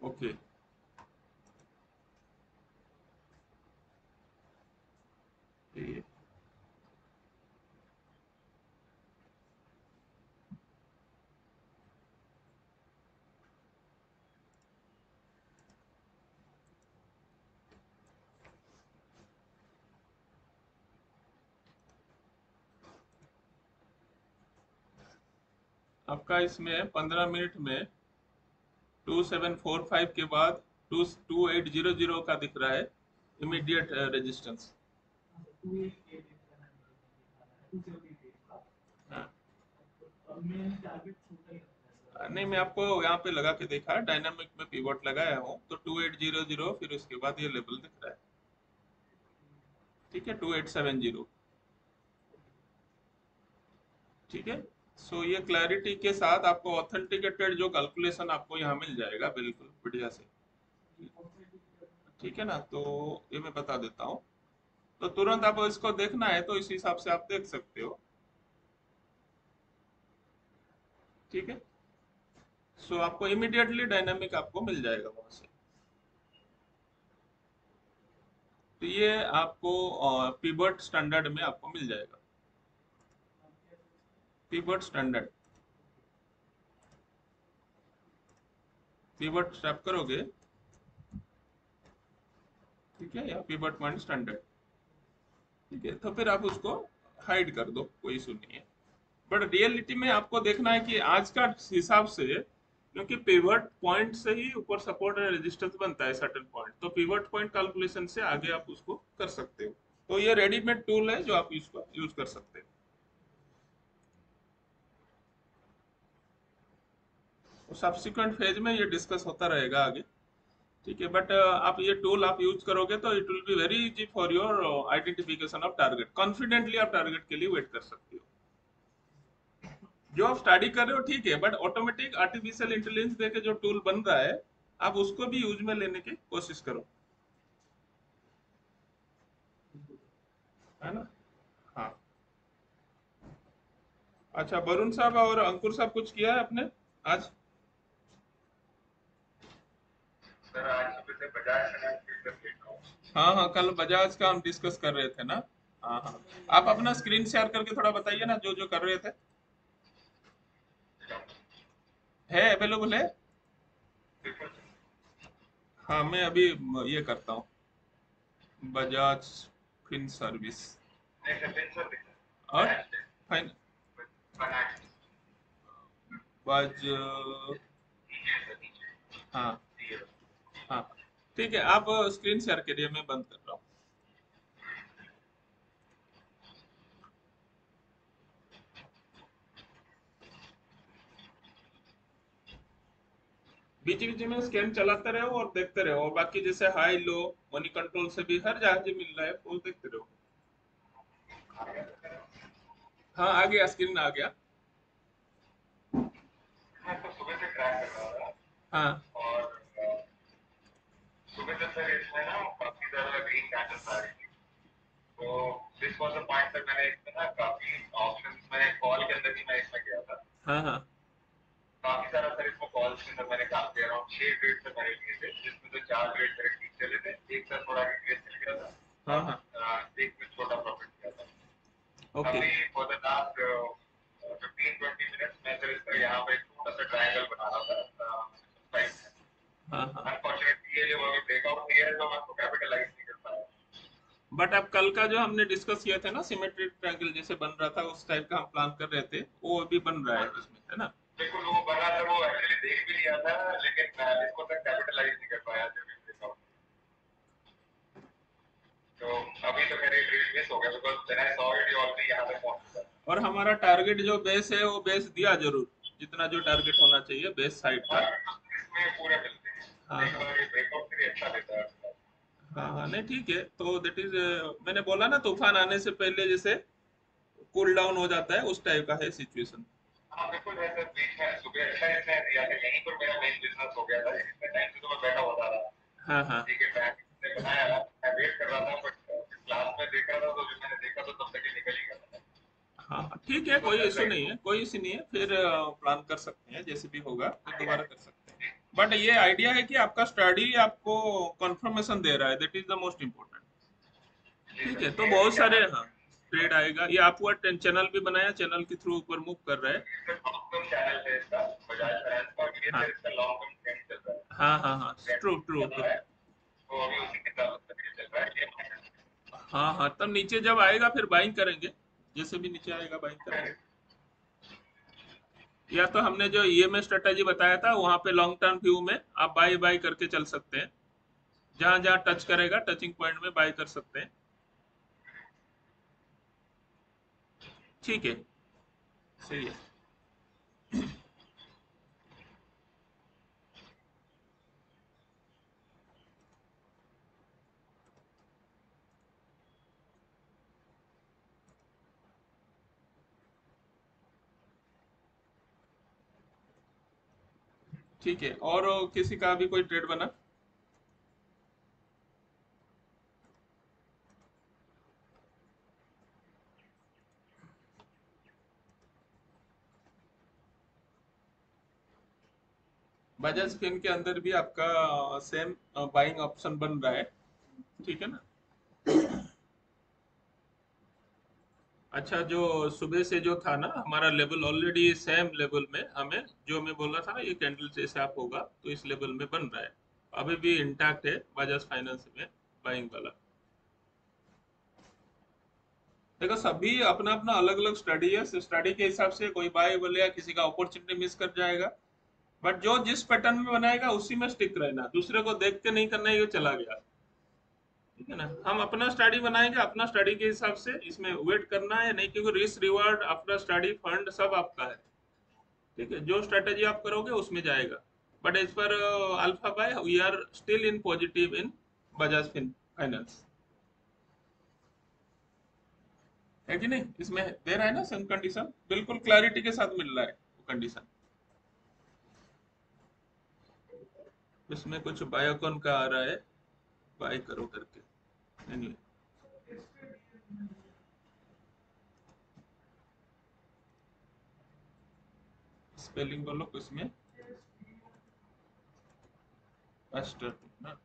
ओके। सही है। आपका इसमें 15 मिनट में 2745 के बाद 2800 का दिख रहा है इमीडिएट रेजिस्टेंस। नहीं, मैं आपको यहाँ पे लगा के देखा, डायनामिक में पिवट लगाया हूँ तो 2800, फिर उसके बाद ये लेवल दिख रहा है। ठीक है, 2870। ठीक है। सो ये क्लैरिटी के साथ आपको ऑथेंटिकेटेड जो कैलकुलेशन आपको यहाँ मिल जाएगा बिल्कुल बढ़िया से। ठीक है ना, तो ये मैं बता देता हूँ। तो तुरंत आप इसको देखना है तो इस हिसाब से आप देख सकते हो। ठीक है। सो आपको इमीडिएटली डायनामिक आपको मिल जाएगा वहां से। तो ये आपको पिवट स्टैंडर्ड में आपको मिल जाएगा। पिवट स्टैंडर्ड, पिवट टैप करोगे, ठीक है, या पिवट पॉइंट स्टैंडर्ड। ठीक है, तो फिर आप उसको हाइड कर दो, कोई इशू नहीं है। बट रियलिटी में आपको देखना है कि आज का हिसाब से, क्योंकि पिवट पॉइंट से ही ऊपर सपोर्ट एंड रेजिस्टेंस बनता है सर्टेन पॉइंट, तो पिवट पॉइंट कैलकुलेशन से आगे आप उसको कर सकते हो। तो ये रेडीमेड टूल है जो आप इसको यूज कर सकते हो। सब्सिक्वेंट फेज में ये डिस्कस होता रहेगा आगे। ठीक है, बट आप ये टूल आप यूज करोगे तो it will be very easy for your identification of target. Confidently आप टारगेट के लिए वेट कर सकते हो। जो आप स्टडी कर रहे हो ठीक है, बट ऑटोमेटिक आर्टिफिशियल इंटेलिजेंस देके जो टूल बन रहा है, आप उसको भी यूज में लेने की कोशिश करो। है ना। हाँ। अच्छा, वरुण साहब और अंकुर साहब कुछ किया है आपने आज? सर आज सुबह से बजाज फाइनेंस की तरफ देखा हूँ। हाँ हाँ, कल बजाज का हम डिस्कस कर रहे थे ना। हाँ हाँ। आप अपना स्क्रीन शेयर करके थोड़ा बताइए ना जो जो कर रहे थे। है अवेलेबल है? बिल्कुल। हाँ, मैं अभी ये करता हूँ, बजाज फिन सर्विस। नहीं सर, दिन सर दिखा और फाइनेंस फाइन, फाइनेंस बज, नीचे सर, नीचे हाँ दिए। हाँ, ठीक है, आप स्क्रीन शेयर करिए, मैं बंद कर रहा हूँ। बीच बीच में स्कैन चलाते रहो और देखते रहो, और बाकी जैसे हाई लो मनी कंट्रोल से भी हर जगह जो मिल रहा है वो देखते रहो। हाँ, आ गया, स्क्रीन आ गया। मैं तो सुबह से ट्रैक कर रहा था हाँ और सुबह से सर इसमें ना काफी ज्यादा ग्रीन कैंडल्स आ रही थी। तो this was the point sir, मैंने इसमें ना काफी ऑप्शंस, मैंने कॉल के अंदर ही मैं इसमें गया था। हाँ हाँ काफी सारा सर इसमें कॉल्स के अंदर मैंने काम किया, अराउंड 6 ट्रेड सर मैंने लिए थे, जिसमें से 4 ट्रेड मेरे ठीक चले थे, एक सर थोड़ा रिग्रेस चल गया था हाँ हाँ। और एक में छोटा प्रॉफिट किया था। ओके। अभी फॉर द लास्ट 15-20 मिनट्स मैं सर इस तरह यहाँ पे एक छोटा सा ट्रायंगल बना रहा था साइड में। हाँ हाँ। अनफॉर्चुनेटली ये जो अभी ब्रेकआउट दिया है तो मैं उसको कैपिटलाइज नहीं कर पाया। बट अब कल का जो हमने डिस्कस किया था ना, सिमेट्रिक ट्रायंगल जैसे बन रहा था उस टाइप का हम प्लान कर रहे थे, वो अभी बन रहा है इसमें, है ना। बिल्कुल वो बना था, वो एक्चुअली देख भी लिया था, लेकिन इसको तक कैपिटलाइज नहीं कर पाया जब भी ब्रेकआउट। तो अभी तो मेरे ट्रेड मिस हो गया, because when I saw it already यहाँ पे पहुंच चुका था। और हमारा टारगेट जो बेस है वो बेस दिया जरूर, जितना जो टारगेट होना चाहिए बेस साइड का। टारगेट तो इसमें पूरे मिलते हैं, हाँ लेकिन हाँ अगर ये ब्रेकआउट फिर अच्छा देता है। हाँ हाँ, नहीं ठीक है, तो दैट इज, मैंने बोला ना तूफान आने से पहले जैसे कूल डाउन हो जाता है उस टाइप का है सिचुएशन। हाँ बिल्कुल है सर, बीच में सुबह अच्छा इसने दिया था, यहीं पर मेरा मेन बिजनेस हो गया था, इतने टाइम से तो मैं बैठा होता रहा। हाँ हाँ ठीक है, मैं बनाया, मैं वेट कर रहा था, बट क्लास में देख रहा था तो जो मैंने देखा तो तब तक ये निकल ही गया था। हाँ हाँ, ठीक है, दिस कोई वाज इशू राइट। नहीं है, कोई इशू नहीं है, फिर प्लान कर सकते हैं, जैसे भी होगा फिर दोबारा कर सकते हैं। बट ये आइडिया है कि आपका स्टडी आपको कंफर्मेशन दे रहा है, that is the most important. जी ठीक सर, है, तो ये अभी बहुत क्या सारे, है, हाँ, ट्रेड आएगा। ये आपको चैनल भी बनाया, चैनल के थ्रू ऊपर मूव कर रहा है। इसका लॉन्ग टर्म चैनल है इसका, बजाज फाइनेंस का, और ये हाँ सर इसका लॉन्ग टर्म ट्रेंड चल रहा है। हाँ हाँ हाँ, ट्रेंड ट्रू ट्रू चल ट्रू। रहा है, तो अभी उसी के साथ चल रहा है ये। हाँ हाँ, तब नीचे जब आएगा फिर बाइंग करेंगे, जैसे भी नीचे आएगा बाइंग करेंगे। या तो हमने जो ईएमए स्ट्रेटेजी बताया था वहां पे लॉन्ग टर्म व्यू में आप बाय बाय करके चल सकते हैं, जहां जहां टच करेगा टचिंग पॉइंट में बाय कर सकते हैं। ठीक है, सही है। ठीक है, और किसी का भी कोई ट्रेड बना? बजाज फिन के अंदर भी आपका सेम बाइंग ऑप्शन बन रहा है, ठीक है ना। अच्छा, जो सुबह से जो था ना हमारा लेवल ऑलरेडी सेम लेवल में, हमें जो मैं बोल रहा था ना ये कैंडल जैसे आप होगा तो इस लेवल में बन रहा है, अभी भी इंटैक्ट है बजाज फाइनेंस में बाइंग वाला। देखो सभी अपना अपना अलग अलग स्टडी है, स्टडी के हिसाब से कोई बाय बोलेगा, किसी का अपॉर्चुनिटी मिस कर जाएगा। बट जो जिस पैटर्न में बनाएगा उसी में स्टिक रहना, दूसरे को देख के नहीं करना है ये चला गया, ठीक है ना। हम अपना स्टडी बनाएंगे, अपना स्टडी के हिसाब से इसमें वेट करना है नहीं, क्योंकि risk reward after study fund सब आपका है, ठीक है। जो स्ट्रेटेजी आप करोगे उसमें जाएगा। But as per alpha by we are still in positive in Bajaj Finance, है कि नहीं। इसमें दे रहा है ना सम कंडीशन, बिल्कुल क्लैरिटी के साथ मिल रहा है वो कंडीशन। इसमें कुछ बायोकॉन का आ रहा है, बाय करो करके। anyway, स्पेलिंग बोलो इसमें, अस्टर ना।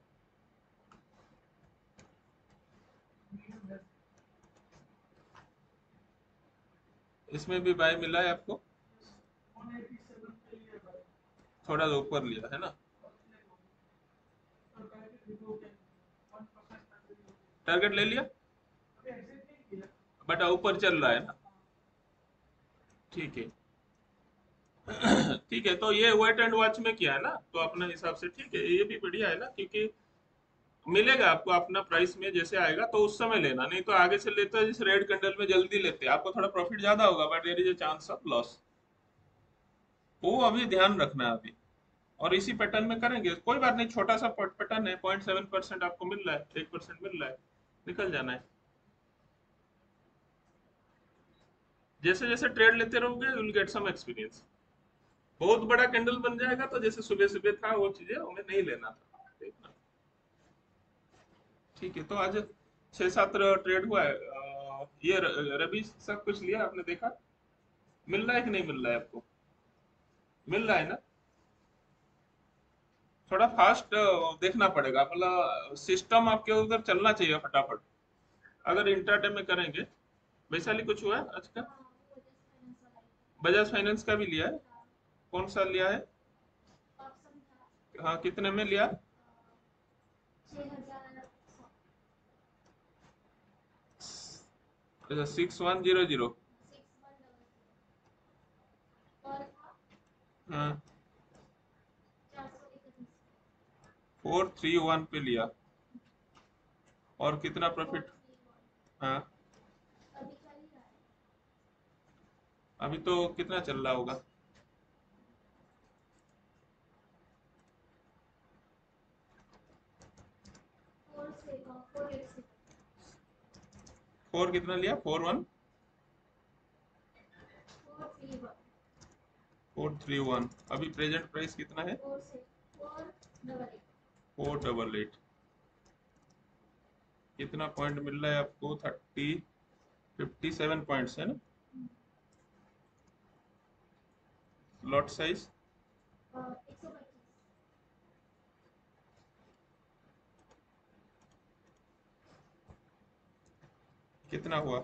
इसमें भी बाय मिला है आपको, थोड़ा ऊपर लिया है ना। टारगेट ले लिया, बट ऊपर चल रहा है ना। ठीक है। ठीक है, तो ये वेट एंड वॉच में किया है ना, तो अपने हिसाब से ठीक है, ये भी बढ़िया है ना, क्योंकि मिलेगा आपको अपना प्राइस में जैसे आएगा तो उस समय लेना, नहीं तो आगे से लेते हैं जिस रेड कैंडल में जल्दी लेते हैं आपको थोड़ा प्रॉफिट ज्यादा होगा, but there is a chance of loss. वो अभी ध्यान रखना है अभी। और इसी पैटर्न में करेंगे, कोई बात नहीं, छोटा सा पैटर्न है, 0.7% आपको मिल रहा है, 1% मिल रहा है, निकल जाना है। जैसे जैसे ट्रेड लेते रहोगे विल गेट सम एक्सपीरियंस। बहुत बड़ा कैंडल बन जाएगा तो जैसे सुबह सुबह था वो चीजें हमें नहीं लेना था, देखना। ठीक है, तो आज 6-7 ट्रेड हुआ है। ये रवि सब कुछ लिया आपने देखा, मिल रहा है कि नहीं मिल रहा है आपको? मिल रहा है ना। थोड़ा फास्ट देखना पड़ेगा, मतलब सिस्टम आपके उधर चलना चाहिए फटाफट, अगर इंट्राडे में करेंगे। वैशाली कुछ हुआ है आज का? बजाज फाइनेंस का भी लिया है, कौन सा लिया है? हाँ, कितने में लिया? 6100। हाँ, 431 पे लिया, और कितना प्रॉफिट? हाँ, अभी तो कितना चल रहा होगा? 4 कितना लिया? 41, 431। अभी प्रेजेंट प्राइस कितना है? 488। कितना पॉइंट मिल रहा है आपको? 57 पॉइंट्स है ना। लॉट साइज कितना हुआ?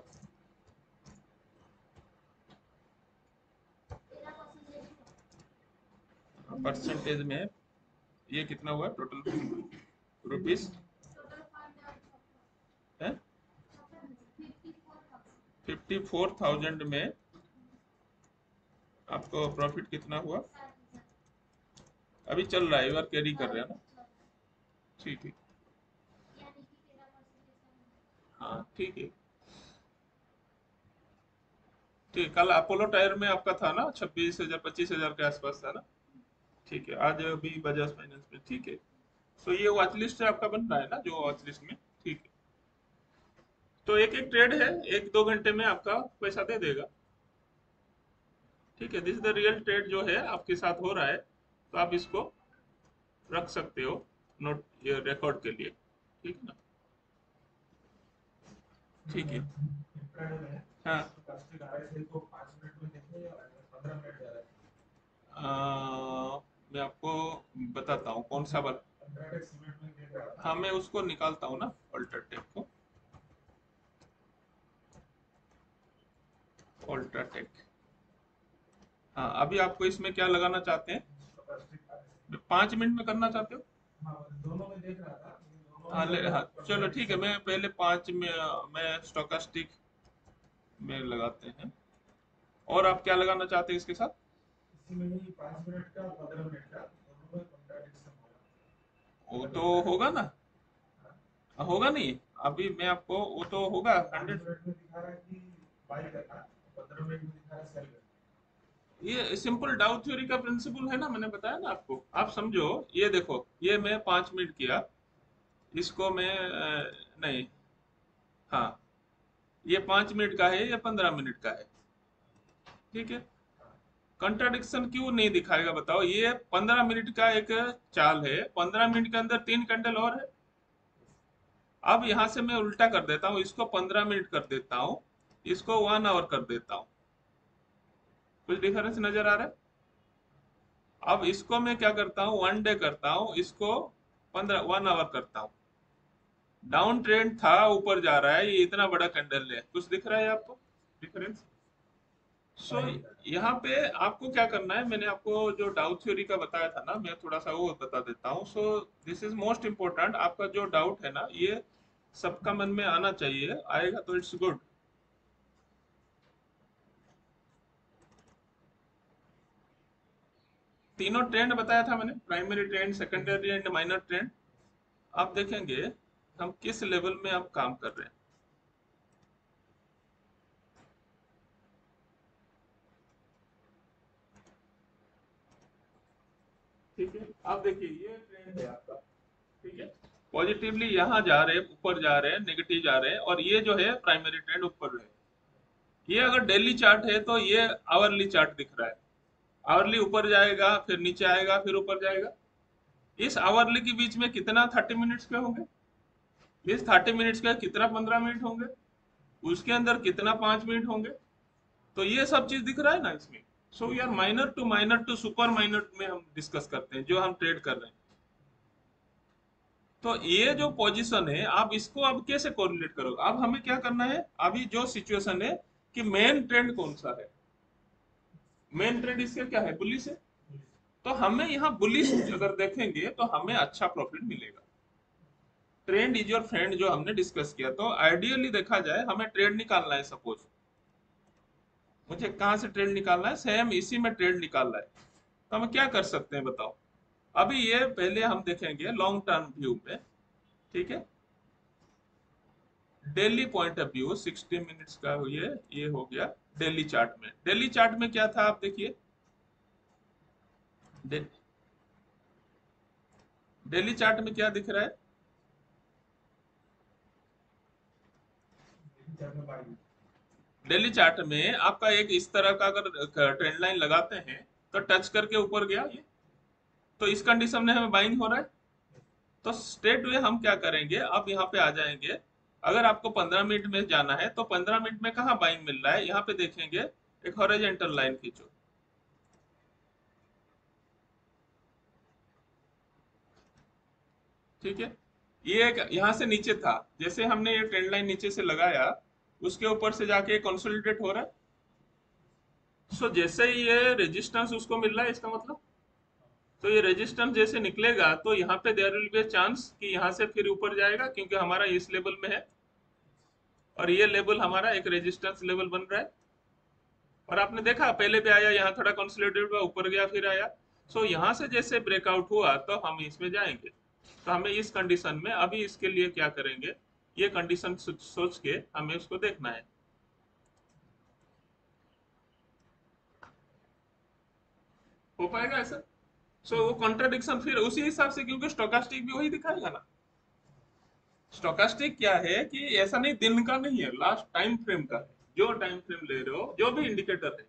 परसेंटेज में ये कितना हुआ टोटल रुपीस है? 54,000 में आप आपको प्रॉफिट कितना हुआ? अभी चल रहा है, बार कैरी कर रहे हैं ना? ठीक है। हाँ ठीक है। ठीक, कल अपोलो टायर में आपका था ना 26,000 25,000 के आसपास था ना? ठीक है, आज अभी बजाज फाइनेंस में। ठीक है। सो ये वॉच लिस्ट आपका बन रहा है ना, जो वॉच लिस्ट में? ठीक है। तो एक एक ट्रेड है, 1-2 घंटे में आपका पैसा दे देगा। ठीक है, दिस द रियल ट्रेड जो है आपके साथ हो रहा है, तो आप इसको रख सकते हो नोट, ये रिकॉर्ड के लिए। ठीक है ना? ठीक है। हाँ। मैं आपको बताता हूँ कौन सा हाँ, मैं उसको निकालता हूँ ना, अल्ट्राटेक को। अल्ट्राटेक। हाँ, अभी आपको इसमें क्या लगाना चाहते हैं? 5 मिनट में करना चाहते हो? हाँ हाँ, चलो ठीक है, मैं पहले 5 में मैं स्टोकास्टिक में लगाते हैं। और आप क्या लगाना चाहते हैं इसके साथ? वो तो होगा ना? होगा नहीं? अभी मैं आपको, वो तो होगा 100। ये सिंपल डाउ थ्योरी का प्रिंसिपल है ना, मैंने बताया ना आपको। आप समझो, ये देखो, ये मैं 5 मिनट किया, इसको मैं नहीं, हाँ, ये 5 मिनट का है, ये 15 मिनट का है। ठीक है। कंट्राडिक्शन क्यों नहीं दिखाएगा बताओ? ये 15 मिनट का एक चाल है, 15 मिनट के अंदर 3 कैंडल और है। अब यहां से मैं उल्टा कर देता हूँ, इसको 15 मिनट कर देता हूँ, इसको 1 आवर कर देता हूँ। कुछ डिफरेंस नजर आ रहा है? अब इसको मैं क्या करता हूँ, 1 डे करता हूँ, इसको 1 आवर करता हूँ। डाउन ट्रेंड था, ऊपर जा रहा है, ये इतना बड़ा कैंडल है, कुछ दिख रहा है आपको डिफरेंस? सो यहाँ पे आपको क्या करना है, मैंने आपको जो डाउट थ्योरी का बताया था ना, मैं थोड़ा सा वो बता देता हूँ। So this is most important. आपका जो डाउट है ना, ये सबका मन में आना चाहिए, आएगा तो इट्स गुड। तीनों ट्रेंड बताया था मैंने, primary trend, secondary and minor trend. आप देखेंगे हम किस लेवल में आप काम कर रहे हैं। ठीक है, आप देखिए, ये ट्रेंड है आपका। ठीक है, पॉजिटिवली यहाँ जा रहे हैं, ऊपर जा रहे हैं, नेगेटिव जा रहे हैं, और ये जो है प्राइमरी ट्रेंड ऊपर है। ये अगर डेली चार्ट है तो ये आवरली चार्ट दिख रहा है। आवरली ऊपर जाएगा, फिर नीचे आएगा, फिर ऊपर जाएगा। इस आवरली के बीच में कितना 30 मिनट्स के होंगे? इस 30 मिनट्स का कितना 15 मिनट होंगे? उसके अंदर कितना 5 मिनट होंगे? तो ये सब चीज दिख रहा है ना इसमें। सो यार, minor to minor to super minor में हम डिस्कस करते हैं, जो हम ट्रेड कर रहे हैं। तो ये जो पोजीशन है, आप इसको अब कैसे कोरिलेट करोगे? अब हमें क्या करना है, अभी जो सिचुएशन है कि मेन ट्रेंड कौन सा है? मेन ट्रेंड इसका क्या है? बुलिश है। तो हमें यहाँ बुलिश अगर देखेंगे तो हमें अच्छा प्रॉफिट मिलेगा। ट्रेंड इज योर फ्रेंड जो हमने डिस्कस किया, तो आइडियली देखा जाए, हमें ट्रेड निकालना है। सपोज मुझे कहाँ से ट्रेड निकालना है, सेम इसी में ट्रेड निकालना है। तो हम क्या कर सकते हैं बताओ? अभी ये पहले हम देखेंगे लॉन्ग टर्म व्यू में। ठीक है, daily point of view 60 minutes का ये हो गया। डेली चार्ट में, डेली चार्ट में क्या था आप देखिए। डे, डेली चार्ट में क्या दिख रहा है? डेली चार्ट में आपका एक इस तरह का अगर ट्रेंड लाइन लगाते हैं, तो टच करके ऊपर गया ये, तो इस कंडीशन में हमें बाइंग हो रहा है। तो स्ट्रेट वे हम क्या करेंगे, अब यहाँ पे आ जाएंगे। अगर आपको 15 मिनट में जाना है, तो 15 मिनट में कहाँ बाइंग मिल रहा है, यहाँ पे देखेंगे, एक हॉरिजॉन्टल लाइन खींचो। ठीक है, ये एक यहाँ से नीचे था, जैसे हमने ये ट्रेंड लाइन नीचे से लगाया, उसके ऊपर से जाके कंसोलिडेट हो रहा है। सो जैसे ही ये रेजिस्टेंस उसको मिल रहा है, इसका मतलब, तो ये रेजिस्टेंस जैसे निकलेगा, तो यहाँ पे देयर विल बी चांस कि यहाँ से फिर ऊपर जाएगा, क्योंकि हमारा इस लेवल में है, और ये लेवल हमारा एक रेजिस्टेंस लेवल बन रहा है। और आपने देखा पहले भी आया, यहाँ थोड़ा कंसोलिडेटेड हुआ, ऊपर गया फिर आया। सो यहाँ से जैसे ब्रेकआउट हुआ तो हम इसमें जाएंगे। तो हमें इस कंडीशन में अभी इसके लिए क्या करेंगे, ये कंडीशन सोच के हमें उसको देखना है। हो पाएगा ऐसा? सो वो कॉन्ट्राडिक्शन फिर उसी हिसाब से, क्योंकि स्टोकास्टिक भी वही दिखाएगा ना। स्टोकास्टिक क्या है कि ऐसा नहीं, दिन का नहीं है, लास्ट टाइम फ्रेम का है। जो टाइम फ्रेम ले रहे हो, जो भी इंडिकेटर है,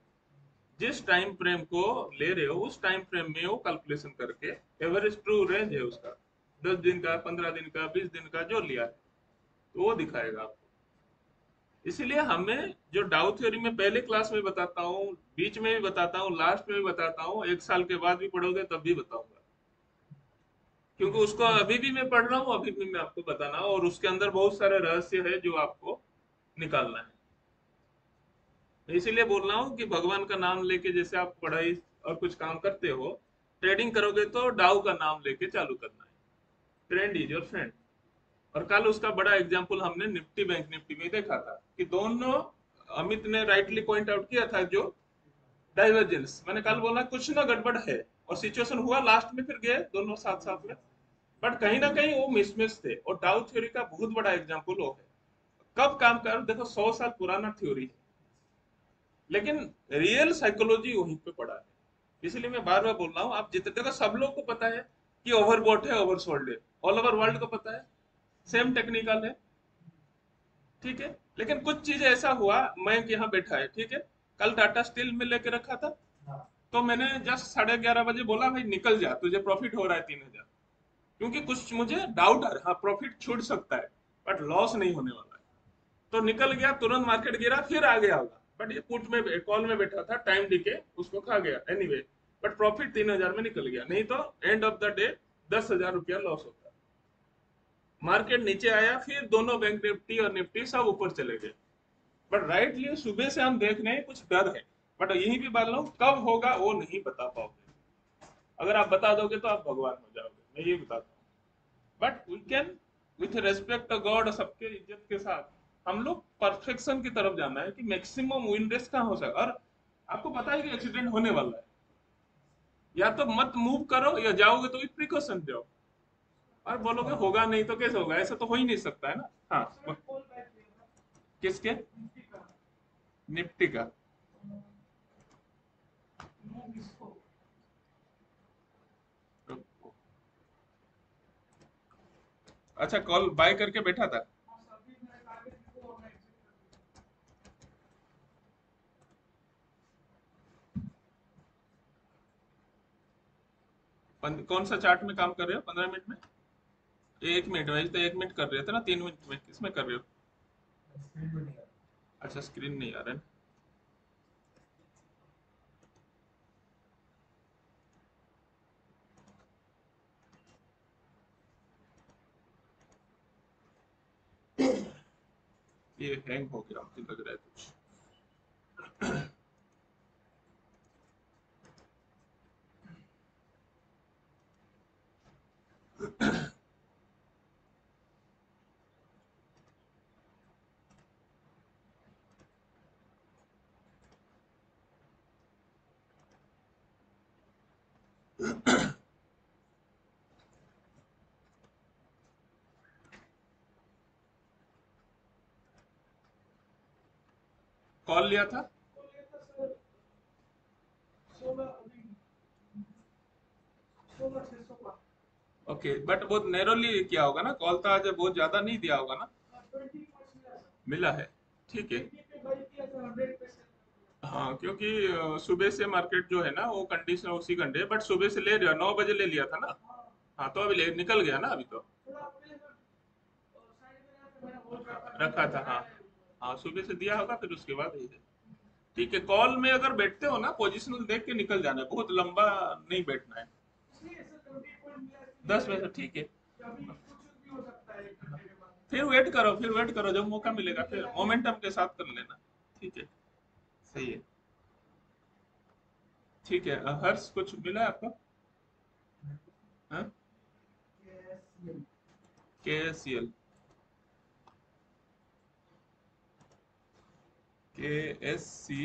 जिस टाइम फ्रेम को ले रहे हो उस टाइम फ्रेम में वो कैलकुलेशन करके एवरेज ट्रू रेंज है उसका, 10 दिन का, 15 दिन का, 20 दिन का जो लिया है, तो वो दिखाएगा आपको। इसीलिए हमें जो डाउ थ्योरी में पहले क्लास में बताता हूँ, बीच में भी बताता हूँ, लास्ट में भी बताता हूँ, 1 साल के बाद भी पढ़ोगे तब भी बताऊंगा, क्योंकि उसको अभी भी मैं पढ़ रहा हूँ, अभी भी मैं आपको बताना, और उसके अंदर बहुत सारे रहस्य है जो आपको निकालना है। इसीलिए बोल रहा हूँ कि भगवान का नाम लेके जैसे आप पढ़ाई और कुछ काम करते हो, ट्रेडिंग करोगे तो डाउ का नाम लेके चालू करना है। Trend is your friend. और कल उसका बड़ा एग्जांपल हमने निफ्टी बैंक निफ्टी में देखा था कि दोनों, अमित ने राइटली पॉइंट आउट किया था, जो डाइवर्जेंस मैंने कल बोला कुछ ना गड़बड़ है, और सिचुएशन हुआ लास्ट में फिर गए दोनों साथ साथ में, बट कहीं ना कहीं वो मिसमैच थे। और डाउ थ्योरी का बहुत बड़ा एग्जांपल वो है। कब काम कर, देखो 100 साल पुराना थ्योरी है, लेकिन रियल साइकोलॉजी वहीं पे पड़ा है। इसलिए मैं बार बार बोल रहा हूँ, आप जितने देखो सब लोग को पता है कि ओवरबॉट है, ओवरसोल्ड है, ऑल ओवर वर्ल्ड को पता है, सेम टेक्निकल है, ठीक है। लेकिन कुछ चीज ऐसा हुआ, मैं यहाँ बैठा है, ठीक है, कल टाटा स्टील में लेके रखा था, तो मैंने जस्ट 11:30 बजे बोला भाई निकल जा, तुझे प्रॉफिट हो रहा है 3,000, क्योंकि कुछ मुझे डाउट है, हाँ प्रॉफिट छूट सकता है बट लॉस नहीं होने वाला है। तो निकल गया, तुरंत मार्केट गिरा, फिर आ गया होगा, बट ये पुट में कॉल में बैठा था, टाइम डिके उसको खा गया एनीवे, बट प्रॉफिट 3,000 में निकल गया, नहीं तो एंड ऑफ द डे 10,000 रुपया लॉस होता। मार्केट नीचे आया, फिर दोनों बैंक निफ्टी और निफ्टी सब ऊपर चले गए। बट राइटली सुबह से हम देख रहे हैं कुछ डर है, बट यही भी बात लो, कब होगा वो नहीं बता पाओगे। अगर आप बता दोगे तो आप भगवान हो जाओगे, मैं ये बताता हूँ। But we can, with respect to God, सबके इज्जत के साथ, हम लोग परफेक्शन की तरफ जाना है कि मैक्सिमम विन रेस कहाँ हो सके। और आपको पता है कि एक्सीडेंट होने वाला है, या तो मत मूव करो, या जाओगे तो भी प्रिकॉशन जाओ। और बोलोगे होगा नहीं तो कैसे होगा, ऐसा तो हो ही नहीं सकता है ना। हाँ, किसके? निफ्टी का? अच्छा, कॉल बाय करके बैठा था। कौन सा चार्ट में काम कर रहे हो 15 मिनट में? 1 मिनट में तो 1 मिनट कर रहे थे ना, 3 मिनट में किस में कर रहे हो? अच्छा, स्क्रीन नहीं आ रहा है। ये हैंग हो गया मुझे लग रहा है कुछ। कॉल लिया था? ओके, बट बहुत नैरोली किया होगा ना कॉल, तो आज बहुत ज्यादा नहीं दिया होगा ना? मिला है, ठीक है। हाँ, क्योंकि सुबह से मार्केट जो है ना वो कंडीशन उसी घंटे, बट सुबह से ले लिया, 9 बजे ले लिया था ना। हाँ, तो अभी ले निकल गया ना अभी तो। रखा था, हाँ। हाँ, सुबह से दिया होगा, फिर उसके बाद ही है। ठीक है, कॉल में अगर बैठते हो ना, पोजिशनल देख के निकल जाना है, बहुत लंबा नहीं बैठना है। 10 बजे ठीक है। फिर वेट करो, फिर वेट करो, जब मौका मिलेगा फिर मोमेंटम के साथ कर लेना। ठीक है, सही है। ठीक है, हर्ष कुछ मिला है आपको? हाँ, KSCL, KSC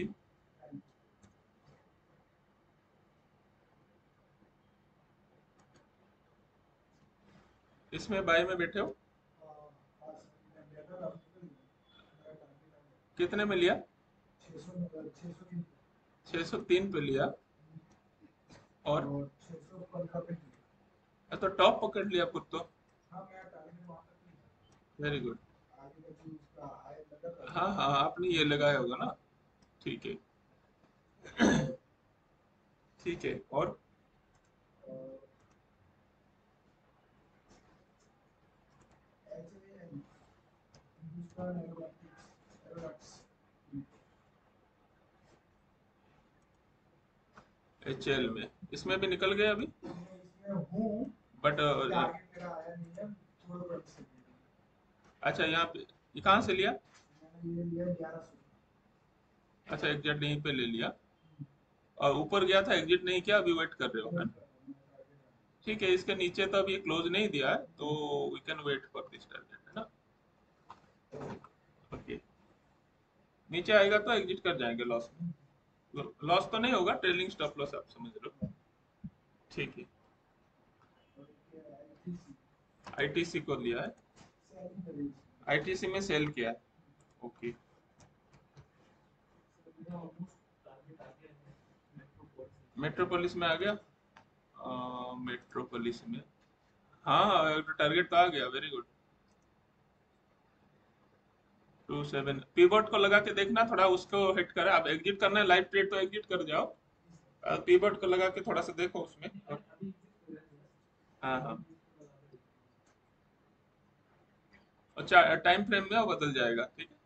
इसमें बाई में बैठे हो? कितने में लिया? 603 पे लिया। और तो टॉप पकड़ लिया खुद तो। Very good. हाँ हाँ, आपने ये लगाया होगा ना। ठीक है। ठीक है। और HL में इसमें भी निकल गया अभी। बट अच्छा, यहाँ पे ये कहाँ से लिया? अच्छा, एग्जिट यहीं पे ले लिया। और ऊपर गया था, एग्जिट नहीं किया, अभी वेट कर रहे हो, है ना? ठीक है, इसके नीचे तो अभी क्लोज नहीं दिया है, तो we can wait for this target, है ना? ओके। नीचे आएगा तो एग्जिट कर जाएंगे लॉस में। लॉस तो नहीं होगा, ट्रेलिंग स्टॉप लॉस आप समझ रहे हो। ठीक है। ITC को लिया है। ITC में सेल किया है। ओके। मेट्रोपोलिस में आ गया। मेट्रोपोलिस में, हाँ टारगेट तो आ गया, वेरी गुड। 27 पीवोट को लगा के देखना, थोड़ा उसको हिट करे। आप एग्जिट करना है लाइव ट्रेड तो एग्जिट कर जाओ। पीवोट को लगा के थोड़ा सा देखो उसमें। हाँ हाँ। अच्छा, टाइम फ्रेम में वो बदल जाएगा, ठीक है।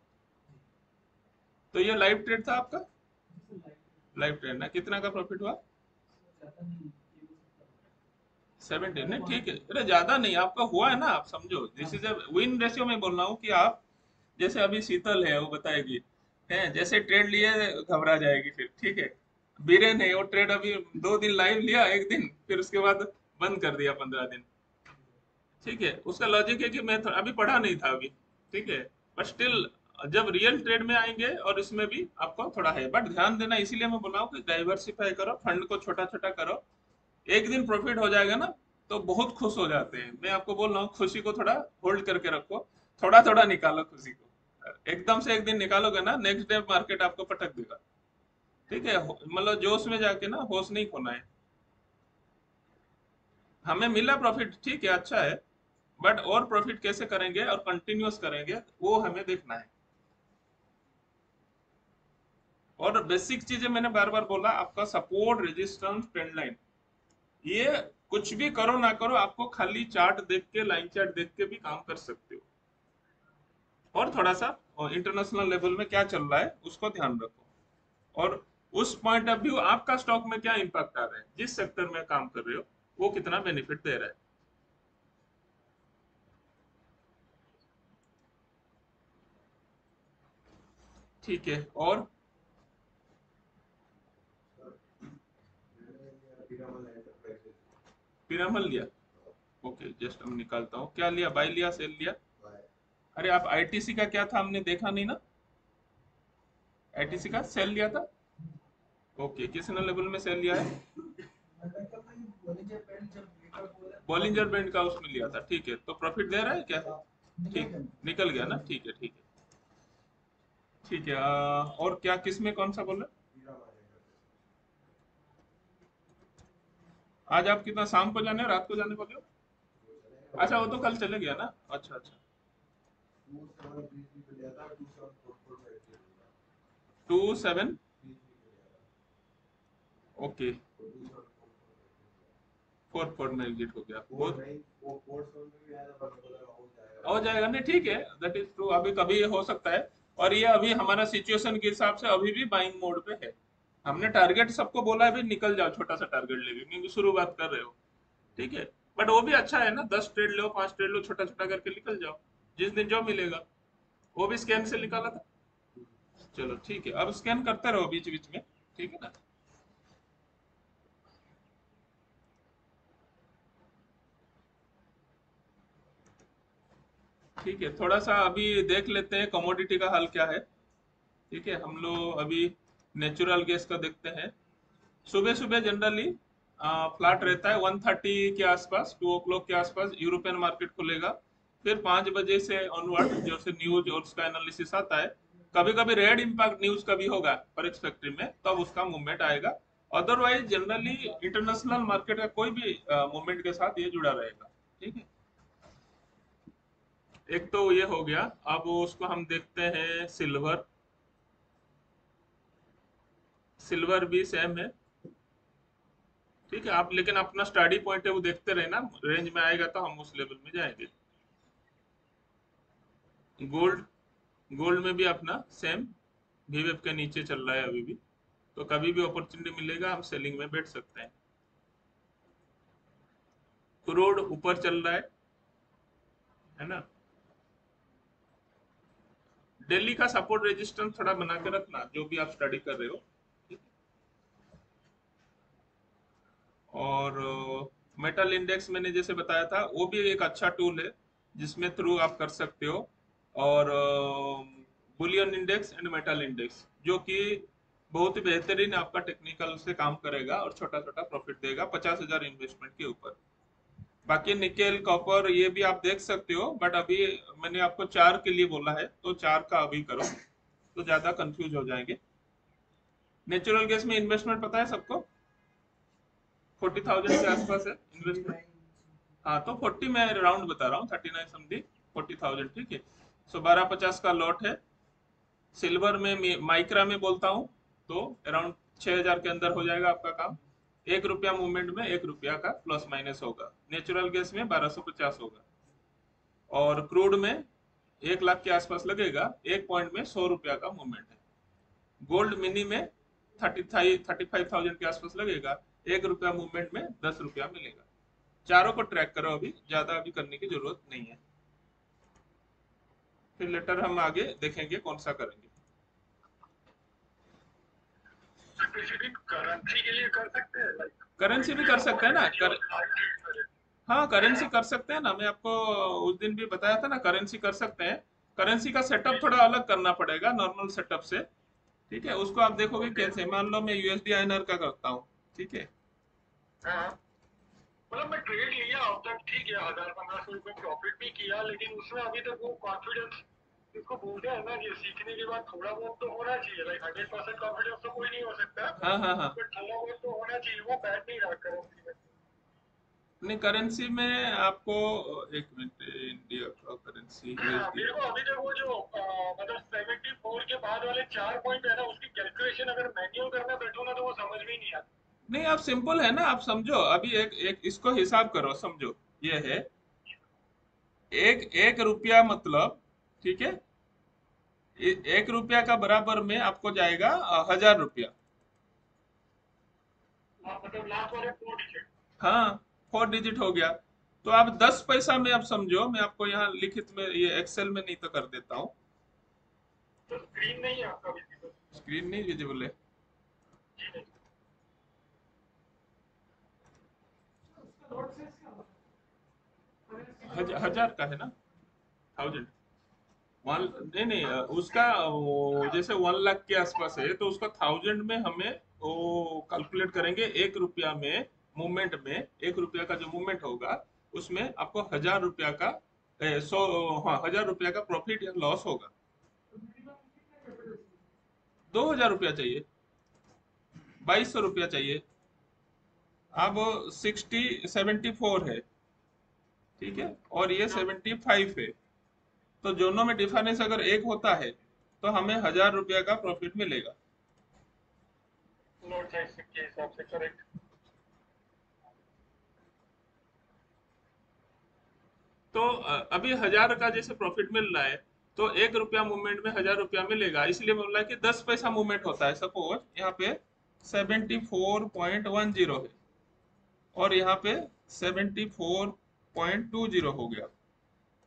तो ये लाइव ट्रेड था आपका? लाइव ट्रेड ना, कितना का प्रॉफिट हुआ? 17 नहीं, ठीक है। अरे ज्यादा नहीं आपका हुआ है ना, आप समझो this is a win ratio में बोल रहा हूँ कि आप जैसे अभी शीतल है वो बताएगी, है जैसे ट्रेड लिए घबरा जाएगी फिर, ठीक है। बीरेन है, वो ट्रेड अभी 2 दिन लाइव लिया, एक दिन फिर उसके बाद बंद कर दिया 15 दिन। ठीक है, उसका लॉजिक है कि मैं अभी पढ़ा नहीं था अभी, ठीक है। बट स्टिल जब रियल ट्रेड में आएंगे और इसमें भी आपको थोड़ा है, बट ध्यान देना, इसीलिए मैं बोल रहा हूँ कि डाइवर्सिफाई करो, फंड को छोटा छोटा करो। एक दिन प्रॉफिट हो जाएगा ना, तो बहुत खुश हो जाते हैं। मैं आपको बोल रहा हूँ, खुशी को थोड़ा होल्ड करके रखो, थोड़ा थोड़ा निकालो खुशी को। एकदम से एक दिन निकालोगे ना, नेक्स्ट डे मार्केट आपको पटक देगा। ठीक है, मतलब जोश में जाके ना होश नहीं खोना है। हमें मिला प्रॉफिट, ठीक है, अच्छा है। बट और प्रॉफिट कैसे करेंगे और कंटिन्यूअस करेंगे, वो हमें देखना है। और बेसिक चीजें मैंने बार बार बोला, आपका सपोर्ट, रेजिस्टेंस, ट्रेंड लाइन, ये कुछ भी करो ना करो, आपको खाली चार्ट देख के, लाइन चार्ट देख के भी काम कर सकते हो। और थोड़ा सा इंटरनेशनल लेवल में क्या चल रहा है उसको ध्यान रखो। और उस पॉइंट ऑफ व्यू आपका स्टॉक में क्या इंपैक्ट आ रहा है, जिस सेक्टर में काम कर रहे हो वो कितना बेनिफिट दे रहा है। ठीक है। और पिरामल लिया? ओके, जस्ट हम निकालता हूँ, क्या लिया, बाई लिया, सेल लिया? अरे आप ITC का क्या था, हमने देखा नहीं ना। ITC का सेल लिया था। ओके, किसने लेवल में सेल लिया है? बॉलिंजर बैंड का उसमें लिया था, ठीक है। तो प्रॉफिट दे रहा है क्या? ठीक, निकल गया ना, ठीक है ठीक है। ठीक है। और क्या, किसमें कौन सा बोल रहे? आज आप कितना शाम को जाने, रात को जाने वाले हो? अच्छा, वो तो कल चले गया ना। अच्छा अच्छा। 27। ओके। 4 में एग्जिट हो गया, बहुत हो जाएगा नहीं, ठीक है, दैट इज ट्रू, अभी कभी हो सकता है। और ये अभी हमारा सिचुएशन के हिसाब से अभी भी बाइंग मोड पे है। हमने टारगेट सबको बोला है, भी निकल जाओ, छोटा सा टारगेट लेके, क्योंकि शुरुआत कर रहे हो। ठीक है। बट वो भी अच्छा है ना, 10 ट्रेड लो, 5 ट्रेड लो, छोटा छोटा करके निकल जाओ, जिस दिन जो मिलेगा। वो भी स्कैन से निकाला था। चलो ठीक है, अब स्कैन करते रहो बीच बीच में, ठीक है ना। ठीक है, थोड़ा सा अभी देख लेते हैं कमोडिटी का हाल क्या है। ठीक है, हम लोग अभी नेचुरल गैस का देखते हैं। सुबह सुबह जनरली फ्लैट रहता है 1:30 के आसपास, 2 o'clock के आसपास यूरोपियन मार्केट खुलेगा। फिर 5 बजे से ऑनवर्ड जैसे न्यूज और उसका एनालिसिस आता है, कभी कभी रेड इम्पैक्ट न्यूज का भी होगा फॉरेक्स फैक्ट्री में, तब उसका मूवमेंट आएगा। अदरवाइज जनरली इंटरनेशनल मार्केट का कोई भी मूवमेंट के साथ ये जुड़ा रहेगा। ठीक है, एक तो ये हो गया। अब उसको हम देखते हैं सिल्वर। सिल्वर भी सेम है। ठीक है, आप लेकिन अपना स्टडी पॉइंट है वो देखते रहे ना, रेंज में आएगा तो हम उस लेवल में जाएंगे। गोल्ड, गोल्ड में भी अपना सेम वीवेब के नीचे चल रहा है अभी भी, तो कभी भी अपॉर्चुनिटी मिलेगा हम सेलिंग में बैठ सकते हैं। क्रूड ऊपर चल रहा है ना। दिल्ली का सपोर्ट रेजिस्टेंस थोड़ा बना के रखना जो भी आप स्टडी कर रहे हो। और मेटल इंडेक्स मैंने जैसे बताया था वो भी एक अच्छा टूल है जिसमें थ्रू आप कर सकते हो। और Boolean index and metal index जो कि बहुत ही बेहतरीन आपका टेक्निकल से काम करेगा और छोटा छोटा प्रॉफिट देगा 50,000 इन्वेस्टमेंट के ऊपर। बाकी निकेल कॉपर ये भी आप देख सकते हो, बट अभी मैंने आपको चार के लिए बोला है तो चार का अभी करो, तो ज्यादा कंफ्यूज हो जाएंगे। नेचुरल गैस में इन्वेस्टमेंट पता है सबको, 40,000 के आसपास है इन्वेस्टमेंट। हाँ तो 40 मैं राउंड बता रहा हूँ, 39 समथिंग, 40,000। ठीक है, सो 1250 का लॉट है। सिल्वर में माइक्रा में बोलता हूँ तो अराउंड 6,000 के अंदर हो जाएगा आपका काम। 1 रुपया मूवमेंट में 1 रुपया का प्लस माइनस होगा। नेचुरल गैस में 1250 होगा। और क्रूड में 1 लाख के आसपास लगेगा, एक पॉइंट में 100 रुपया का मूवमेंट है। गोल्ड मिनी में 35,000 के आसपास लगेगा, 1 रुपया मूवमेंट में 10 रुपया मिलेगा। चारों को ट्रैक करो, अभी ज्यादा अभी करने की जरूरत नहीं है। फिर लेटर हम आगे देखेंगे कौन सा करेंगे। स्पेसिफिक करेंसी के लिए कर सकते हैं लाइक करेंसी भी कर सकते हैं ना ट्रेड करें। हाँ करेंसी कर सकते हैं ना, मैं आपको उस दिन भी बताया था ना, करेंसी कर सकते हैं। करेंसी का सेटअप थोड़ा अलग करना पड़ेगा नॉर्मल सेटअप से। ठीक है, उसको आप देखोगे ओके। कैसे, मान लो मैं यूएसडी आईएनआर का करता हूँ। ठीक है। हाँ, मतलब मैं ट्रेड लिया अब तक, ठीक है, 1000-1500 रुपये प्रॉफिट भी किया, लेकिन उसमें अभी तक वो कॉन्फिडेंस, जिसको बोलते हैं ना कि सीखने के बाद थोड़ा बहुत तो होना चाहिए, लाइक 100% कॉन्फिडेंस तो कोई नहीं हो सकता, हाँ हाँ हाँ। बट थोड़ा बहुत तो होना चाहिए, वो बैठ नहीं रहा करेंसी में। नहीं करेंसी में आपको, एक मिनट, इंडिया का करेंसी हाँ, यूएसडी। मेरे को अभी तक वो जो मतलब 74 के बाद वाले 4 पॉइंट है ना, उसकी कैलकुलेशन अगर मैन्युअल करना बैठो ना तो वो समझ में ही नहीं आता। नहीं आप सिंपल है ना, आप समझो अभी एक एक इसको हिसाब करो, समझो। ये है 1 रुपया मतलब, ठीक है, 1 रुपया का बराबर में आपको जाएगा 1,000 रुपया। हाँ, मतलब लास्ट वाले 4 डिजिट। हाँ 4 डिजिट हो गया। तो आप 10 पैसा में आप समझो, मैं आपको यहाँ लिखित में ये एक्सेल में नहीं तो कर देता हूँ। तो स्क्रीन नहीं है आपका विजिबल? स्क्रीन नहीं विजिबल है। जी नहीं। 1,000 का है ना, 1,000। वन, नहीं नहीं, उसका जैसे 1 लाख के आसपास है तो उसका 1,000 में हमें वो कैलकुलेट करेंगे। 1 रुपया में मूवमेंट में, 1 रुपया का जो मूवमेंट होगा उसमें आपको 1,000 रुपया का 100, हाँ 1,000 रुपया का प्रॉफिट या लॉस होगा। 2,000 रुपया चाहिए, 2,200 रुपया चाहिए। अब 74 है, ठीक है, और ये 75 है। तो दोनों में डिफरेंस अगर एक होता है तो हमें 1,000 रुपया का प्रॉफिट मिलेगा। नोट साइज के हिसाब से करेक्ट। तो अभी 1,000 का जैसे प्रॉफिट मिल रहा है, तो 1 रुपया मूवमेंट में 1,000 रुपया मिलेगा, इसलिए बोल रहा है कि 10 पैसा मूवमेंट होता है। सपोज यहाँ पे 74.10 है और यहाँ पे 74.20 हो गया,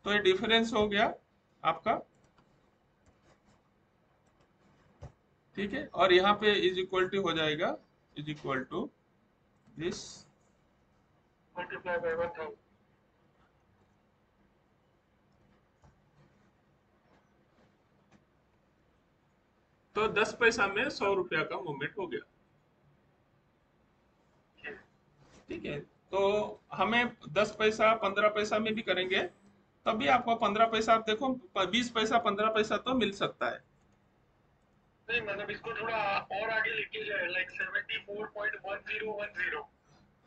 तो ये डिफरेंस हो गया आपका। ठीक है, और यहाँ पे इज इक्वल टू हो जाएगा, is equal to this. Multiply by 1000। तो 10 पैसा में 100 रुपया का मूवमेंट हो गया। ठीक है, तो हमें 10 पैसा 15 पैसा में भी करेंगे तब भी आपको 15 पैसा, आप देखो 20 पैसा 15 पैसा तो मिल सकता है। नहीं मतलब इसको थोड़ा और आगे लेके जाए, लाइक 74.1010।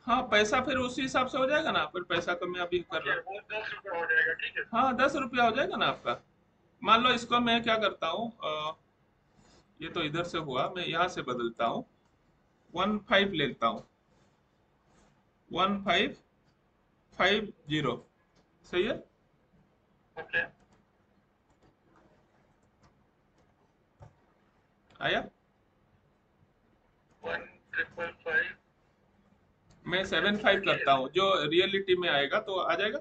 हाँ, पैसा फिर उसी हिसाब से हो जाएगा ना, फिर पैसा कम मैं अभी कर रहा ओके, हूँ। वो 10 रुपये हो जाएगा, ठीक है। हाँ, 10 रुपया हो जाएगा ना आपका। मान लो इसको मैं क्या करता हूँ, ये तो इधर से हुआ, मैं यहाँ से बदलता हूँ, 15 लेता हूँ, 1550, सही है। ओके, आया। 1,555। मैं 75 करता हूँ, जो रियलिटी में आएगा तो आ जाएगा।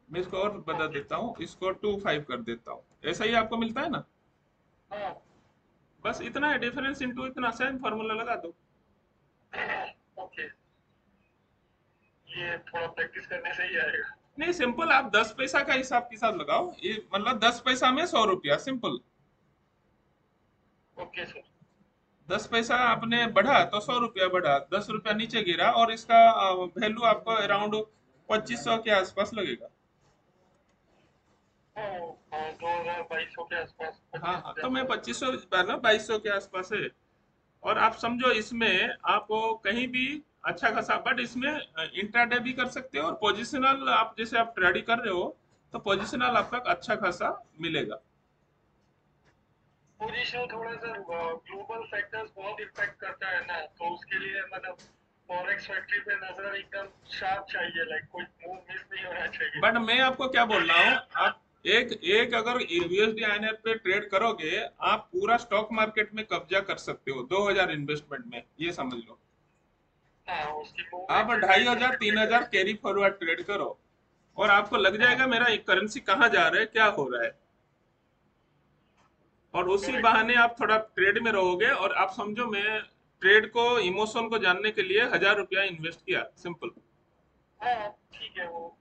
मैं इसको और बदल ओके। देता हूँ, इसको 25 कर देता हूँ, ऐसा ही आपको मिलता है ना। हाँ। बस इतना है डिफरेंस, इनटू इतना, सेम फार्मूला लगा दो। ओके, ये थोड़ा प्रैक्टिस करने से ही आएगा। नहीं, सिंपल, आप 10 पैसा का हिसाब किताब लगाओ, ये मतलब 10 पैसा में 100 रुपया, सिंपल। Okay sir. 10 पैसा आपने बढ़ा तो 100 रुपया बढ़ा, 10 रुपया नीचे गिरा, और इसका वैल्यू आपको अराउंड 2500 के आसपास लगेगा। हाँ हाँ, 2200 के आसपास, हाँ पच्चीस हाँ, तो हजार मैं 2500 ना 2200 के आसपास है। और आप समझो इसमें आप कहीं भी अच्छा खासा, बट इसमें इंट्राडे भी कर सकते हो, और पोजिशनल आप जैसे आप ट्रेडिंग कर रहे हो तो पोजिशनल आपका अच्छा खासा मिलेगा। पोजीशन थोड़ा सा ग्लोबल फैक्टर्स बहुत इम्पैक्ट करता है ना, तो उसके लिए मतलब फॉरेक्स फैक्ट्री पे नजर एकदम शार्प चाहिए, लाइक कोई मूव मिस नहीं होना चाहिए। बट मैं आपको क्या बोल रहा हूँ, आप एक एक अगर यूएसडी आईएनआर पे ट्रेड करोगे, आप पूरा स्टॉक मार्केट में कब्जा कर सकते हो 2000 इन्वेस्टमेंट में, ये समझ लो। हाँ, उसकी आप मूवमेंट पे ढाई कोई हजार प्रॉफिट तीन नहीं हजार करेगा। कैरी फॉरवर्ड ट्रेड करो, और आपको लग हाँ, जाएगा मेरा करेंसी कहाँ जा रहा है, क्या हो रहा है। और उसी करेक्ट। बहाने आप थोड़ा ट्रेड में रहोगे, और आप समझो मैं ट्रेड को, इमोशन को जानने के लिए 1000 रुपया इन्वेस्ट किया, सिंपल। हाँ ठीक है वो।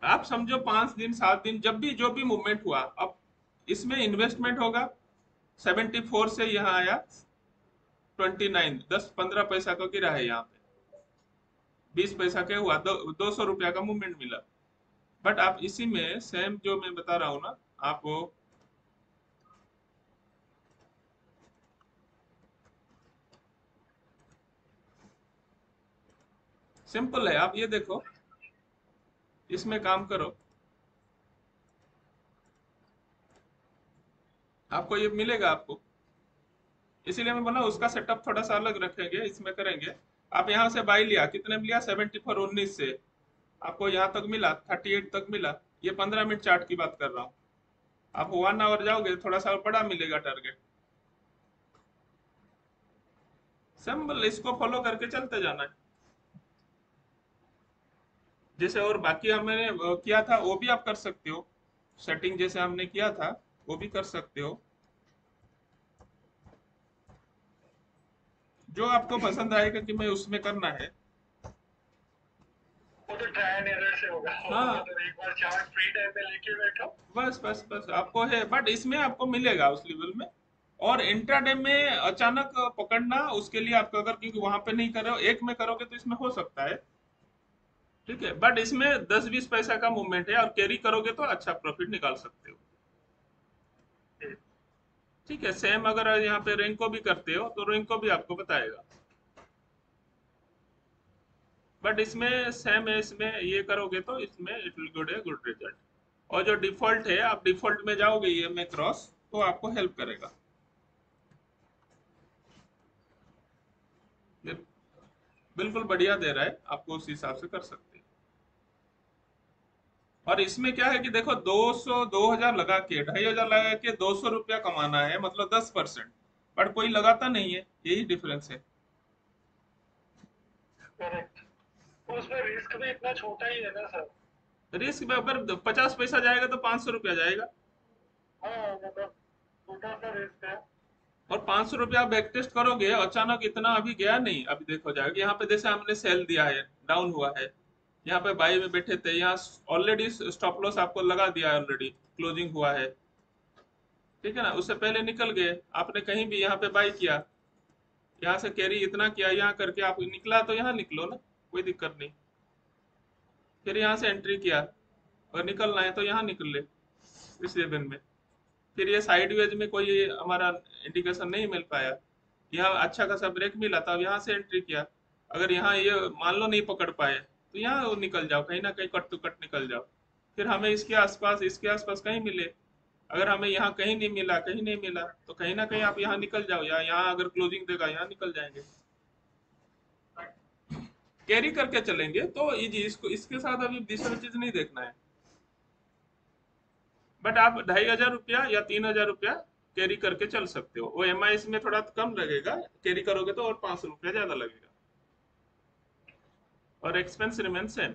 आप समझो 5 दिन 7 दिन, जब भी जो भी मूवमेंट हुआ, अब इसमें इन्वेस्टमेंट होगा, 74 से यहाँ आया 29, 10 15 पैसा का गिरा है यहाँ पे, 20 पैसा के हुआ, 200 रुपया का मूवमेंट मिला। बट आप इसी में सेम जो मैं बता रहा हूँ ना आपको, सिंपल है, आप ये देखो, इसमें काम करो, आपको ये मिलेगा आपको। इसीलिए मैं बोला उसका सेटअप थोड़ा सा अलग रखेंगे, इसमें करेंगे। आप यहाँ से बाई लिया, कितने में लिया, 74 19 से आपको यहाँ तक मिला, 38 तक मिला। ये 15 मिनट चार्ट की बात कर रहा हूँ। आप 1 आवर जाओगे, थोड़ा सा बड़ा मिलेगा टारगेट। सिंपल, इसको फॉलो करके चलते जाना है। जैसे और बाकी हमने किया था वो भी आप कर सकते हो, सेटिंग जैसे हमने किया था वो भी कर सकते हो, जो आपको पसंद आएगा कि मैं उसमें करना है। वो तो ट्राई एंड एरर से होगा। वो हाँ, मतलब एक बार चार्ट फ्री टाइम में लेके बैठो। बस बस बस आपको है, बट इसमें आपको मिलेगा उस लेवल में। और इंट्राडे में अचानक पकड़ना, उसके लिए आपको अगर, क्योंकि वहां पे नहीं कर रहे हो, एक में करोगे तो इसमें हो सकता है। ठीक है, बट इसमें 10 20 पैसा का मूवमेंट है, और कैरी करोगे तो अच्छा प्रॉफिट निकाल सकते हो। ठीक है, सेम अगर यहाँ पे रैंक को भी करते हो तो रैंक को भी आपको बताएगा। बट इसमें सेम है, इसमें ये करोगे तो इसमें it will good, a good result. और जो डिफॉल्ट है, आप डिफॉल्ट में जाओगे ये में क्रॉस, तो आपको हेल्प करेगा। ये बिल्कुल बढ़िया दे रहा है, आपको उस हिसाब से कर सकते हैं। और इसमें क्या है कि देखो, 200 2000 लगा के, 2500 लगा के 200 रुपया कमाना है, मतलब 10%। बट कोई लगाता नहीं है, यही डिफरेंस है। करेक्ट। तो उसमें रिस्क भी इतना छोटा ही है ना सर। रिस्क में अगर 50 पैसा जाएगा तो 500 रुपया जाएगा। हाँ मतलब छोटा सा रिस्क है। और 500 रुपया आप बैक टेस्ट करोगे, अचानक इतना अभी गया नहीं, अभी देखो जाएगा। यहाँ पे जैसे हमने सेल दिया है, डाउन हुआ है, यहाँ पे बाई में बैठे थे, यहाँ ऑलरेडी स्टॉप लॉस आपको लगा दिया है, ऑलरेडी क्लोजिंग हुआ है। ठीक है ना, उससे पहले निकल गए, आपने कहीं भी यहाँ पे बाई किया, यहाँ से कैरी इतना किया, यहाँ करके आप निकला तो यहाँ निकलो ना, कोई दिक्कत नहीं। फिर यहाँ से एंट्री किया, और निकलना है तो यहाँ निकल ले इस रिबन में। फिर ये साइड वेज में कोई हमारा इंडिकेशन नहीं मिल पाया, यहाँ अच्छा खासा ब्रेक मिला, तब यहाँ से एंट्री किया। अगर यहाँ ये मान लो नहीं पकड़ पाए तो यहाँ वो निकल जाओ, कहीं ना कहीं कट टू कट निकल जाओ। फिर हमें इसके आसपास कहीं मिले। अगर हमें यहाँ कहीं नहीं मिला, कहीं नहीं मिला, तो कहीं ना कहीं आप यहाँ निकल जाओ, या यहाँ अगर क्लोजिंग देगा यहाँ निकल जाएंगे। कैरी करके चलेंगे तो इजी, इसको इसके साथ अभी दूसरा चीज नहीं देखना है। बट आप 2,500 रुपया या 3,000 रुपया कैरी करके चल सकते हो। वो एम में थोड़ा कम लगेगा, कैरी करोगे तो और 500 रुपया ज्यादा लगेगा, और एक्सपेंस रिमेन सेम।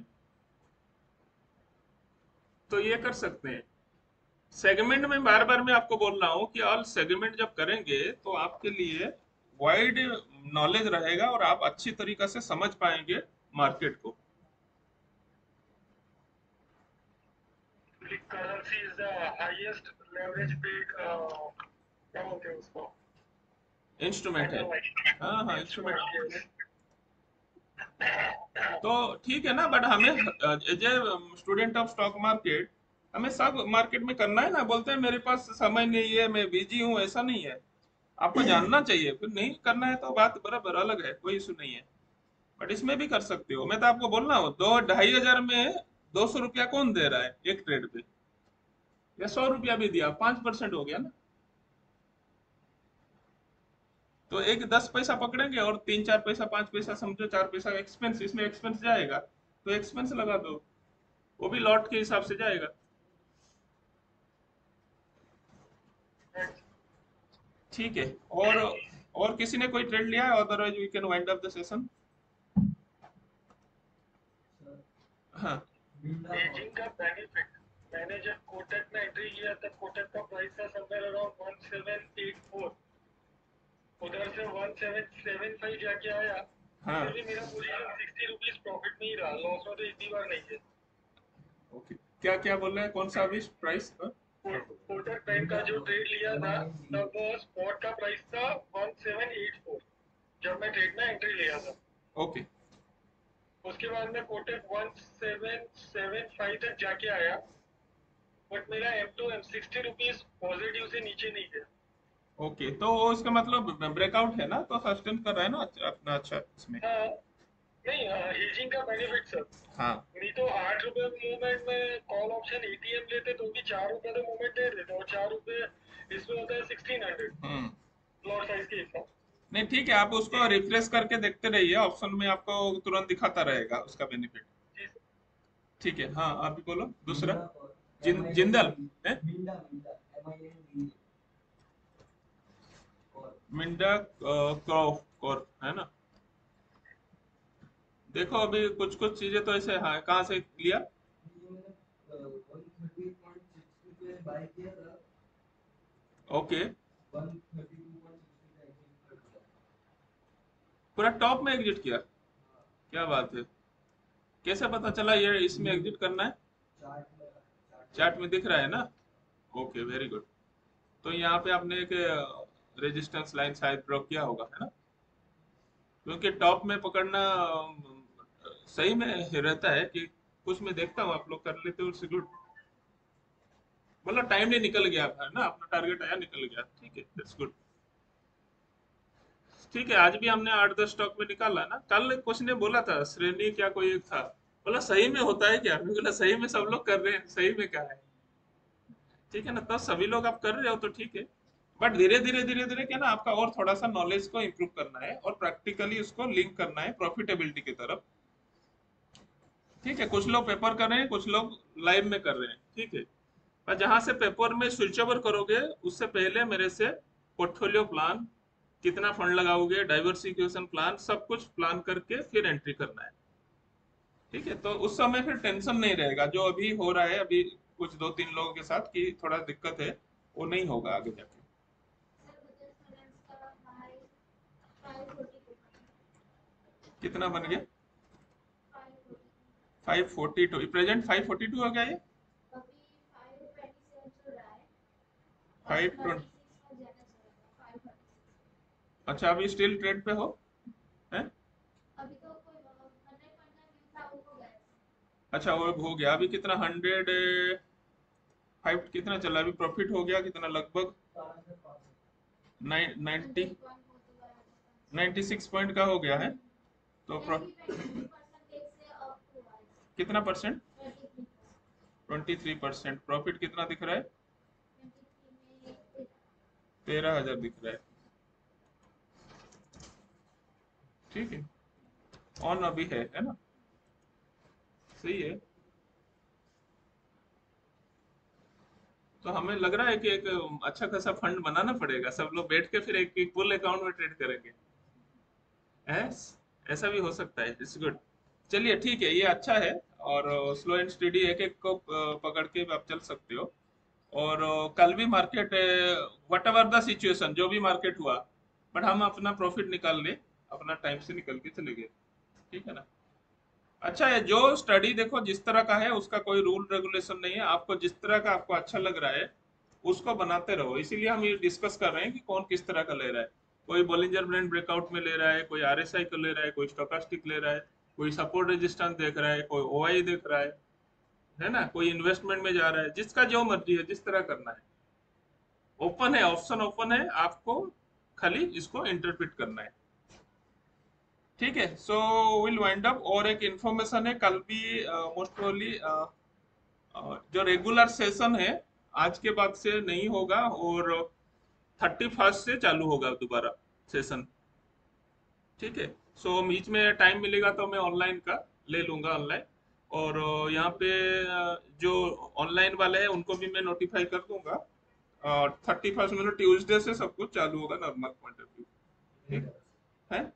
तो ये कर सकते हैं। सेगमेंट में बार बार मैं आपको बोल रहा हूँ कि ऑल सेगमेंट जब करेंगे तो आपके लिए वाइड नॉलेज रहेगा, और आप अच्छी तरीके से समझ पाएंगे मार्केट को। Currency is the highest leverage paid, क्या बोलते हैं उसको, इंस्ट्रूमेंट है। हाँ हाँ, इंस्ट्रूमेंट। इंस्ट्रूमेंट। तो ठीक है ना, बट हमें as a student of stock market हमें सब मार्केट में करना है ना। बोलते हैं मेरे पास समय नहीं है, मैं बिजी हूँ, ऐसा नहीं है। आपको जानना चाहिए, फिर नहीं करना है तो बात बराबर अलग है, कोई इशू नहीं है। बट इसमें भी कर सकते हो। मैं तो आपको बोल रहा हूँ, 2-2,500 में 200 रुपया कौन दे रहा है एक ट्रेड पे? या 100 रुपया भी दिया, 5% हो गया ना। तो एक 10 पैसा पकड़ेंगे, और 3-4 पैसा, 5 पैसा समझो, 4 पैसा एक्सपेंस, इसमें एक्सपेंस जाएगा, तो एक्सपेंस लगा दो, वो भी लॉट के हिसाब से जाएगा। ठीक है। और किसी ने कोई ट्रेड लिया है? Otherwise we can wind up the session. हाँ। एजिंग का बेनिफिट, मैंने जब कोटक में एंट्री किया तब कोटक का प्राइस था समवेयर अराउंड 1784, उधर से 1775 जाके आया। हाँ। फिर भी मेरा पोजीशन 60 रुपीज प्रॉफिट में ही रहा, लॉस में तो इतनी बार नहीं है। ओके, क्या क्या बोल रहे हैं, कौन सा अभी प्राइस? कोटक बैंक का जो ट्रेड लिया था तब स्पॉट का प्राइस था 1784 जब मैं ट्रेड में एंट्री लिया था। ओके। उसके बाद में कोटक 1775 तक जाके आया, बट मेरा M2 60 रुपीज पॉजिटिव से नीचे नहीं गया। ओके, तो वो इसका मतलब ब्रेकआउट है ना, तो सस्टेन कर रहा है ना अपना अच्छा इसमें। हाँ, नहीं, हेजिंग का बेनिफिट सर। हाँ। नहीं तो 8 रुपए मूवमेंट में कॉल ऑप्शन एटीएम लेते तो भी 4 रुपए तो मूवमेंट दे देते, और 4 रुपए इसमें होता है 1600 हम्म। लॉट साइज के हिसाब। नहीं ठीक है, आप उसको रिफ्रेश करके देखते रहिए, ऑप्शन में आपको तुरंत दिखाता रहेगा उसका बेनिफिट। जी सर। ठीक है। हाँ, आप भी बोलो दूसरा। जिंदल है, मिंडा क्रॉप कॉर है ना। देखो अभी कुछ कुछ चीजें तो ऐसे, हाँ, कहाँ से लिया? ओके। पूरा टॉप में एग्जिट किया? क्या बात है, कैसे पता चला ये इसमें एग्जिट करना है? चार्ट में दिख रहा है ना। Okay, very good. तो यहाँ पे आपने एक रेजिस्टेंस लाइन शायद ड्रॉ किया होगा, है ना? क्योंकि टॉप में पकड़ना सही में रहता है कि कुछ मैं देखता हूँ आप लोग कर लेते हो, इट्स गुड। मतलब टाइम नहीं निकल गया था ना, अपना टारगेट आया, निकल गया, ठीक है, दैट्स गुड। ठीक है, आज भी हमने 8-10 स्टॉक में निकाला ना। कल कुछ ने बोला था श्रेणी क्या कोई एक था, बोला सही में होता है क्या? मैं बोला सही में सब लोग कर रहे हैं, सही में क्या है? ठीक है ना, तो सभी लोग आप कर रहे हो तो ठीक है। बट धीरे धीरे क्या ना, आपका और थोड़ा सा नॉलेज को इम्प्रूव करना है, और प्रैक्टिकली उसको लिंक करना है प्रॉफिटेबिलिटी की तरफ। ठीक है, कुछ लोग पेपर कर रहे हैं, कुछ लोग लाइव में कर रहे हैं, ठीक है। पर जहां से पेपर में स्विच ओवर करोगे, उससे पहले मेरे से पोर्टफोलियो प्लान, कितना फंड लगाओगे, डाइवर्सिफिकेशन प्लान, सब कुछ प्लान करके फिर एंट्री करना है। ठीक है, तो उस समय फिर टेंशन नहीं रहेगा, जो अभी हो रहा है अभी कुछ 2-3 लोगों के साथ की थोड़ा दिक्कत है, वो नहीं होगा आगे जाके। कितना बन गया? 542, प्रेजेंट 542 हो गया ये। 520। अच्छा, अभी स्टिल ट्रेड पे हो? हैं? अभी तो कोई 100 पॉइंट का व्यू था, वो हो गया है। अच्छा, वो हो गया। अभी कितना, 105 कितना चला अभी? प्रॉफिट हो गया कितना लगभग? 90, 100 पॉइंट हो चुका है मतलब। 96 पॉइंट का हो गया है। तो 23% से अप हुआ है। कितना परसेंट? 23%। 23%। प्रॉफिट कितना दिख रहा है? 23 में 13,000 दिख रहा है। ठीक है, ऑन अभी है ना? सही है। तो हमें लग रहा है कि एक अच्छा खासा फंड बनाना पड़ेगा, सब लोग बैठ के फिर एक फुल अकाउंट में ट्रेड करेंगे। एस ऐसा भी हो सकता है, इट्स गुड। चलिए ठीक है, ये अच्छा है। और स्लो एंड स्टडी एक एक को पकड़ के आप चल सकते हो। और कल भी market, what ever the situation, जो भी मार्केट हुआ, बट हम अपना प्रॉफिट निकाल ले, अपना टाइम से निकल के चले गए। ठीक है ना? अच्छा है, जो स्टडी देखो जिस तरह का है उसका कोई रूल रेगुलेशन नहीं है, आपको जिस तरह का आपको अच्छा लग रहा है उसको बनाते रहो। इसीलिए हम ये डिस्कस कर रहे हैं कि कौन किस तरह का ले रहा है। कोई बॉलिंजर बैंड ब्रेकआउट में ले रहा है, कोई आरएसआई को ले रहा है, कोई स्टोकास्टिक ले रहा है, कोई सपोर्ट रेजिस्टेंस देख रहा है, कोई ओआई देख रहा है ना? कोई इन्वेस्टमेंट में जा रहा है, जिसका जो मर्जी है, जिस तरह करना है। ओपन है, ऑप्शन ओपन है, आपको खाली इसको इंटरप्रेट करना है। ठीक है, सो विल वाइंड अप। और एक इंफॉर्मेशन है, कल भी मोस्ट प्रोबेबली जो रेगुलर सेशन है आज के बाद से नहीं होगा, और 31 से चालू होगा दोबारा सेशन। ठीक है, सो बीच में टाइम मिलेगा तो मैं ऑनलाइन का ले लूंगा, ऑनलाइन। और यहाँ पे जो ऑनलाइन वाले हैं उनको भी मैं नोटिफाई कर दूंगा। और 31 मतलब ट्यूसडे से सब कुछ चालू होगा, नॉर्मल पॉइंट ऑफ व्यू। ठीक है?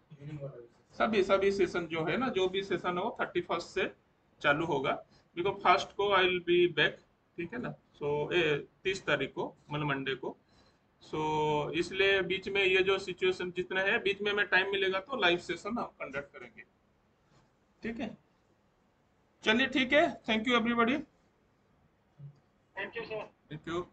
सभी सभी सेशन जो है ना, जो भी सेशन हो 31 से चालू होगा। बिकॉज फर्स्ट को आई विल बी बैक। ठीक है ना? सो 30 तारीख को, मतलब मंडे को। सो इसलिए बीच में ये जो सिचुएशन जितना है, बीच में टाइम मिलेगा तो लाइव सेशन हम कंडक्ट करेंगे। ठीक है, चलिए ठीक है, thank you everybody. Thank you sir. Thank you.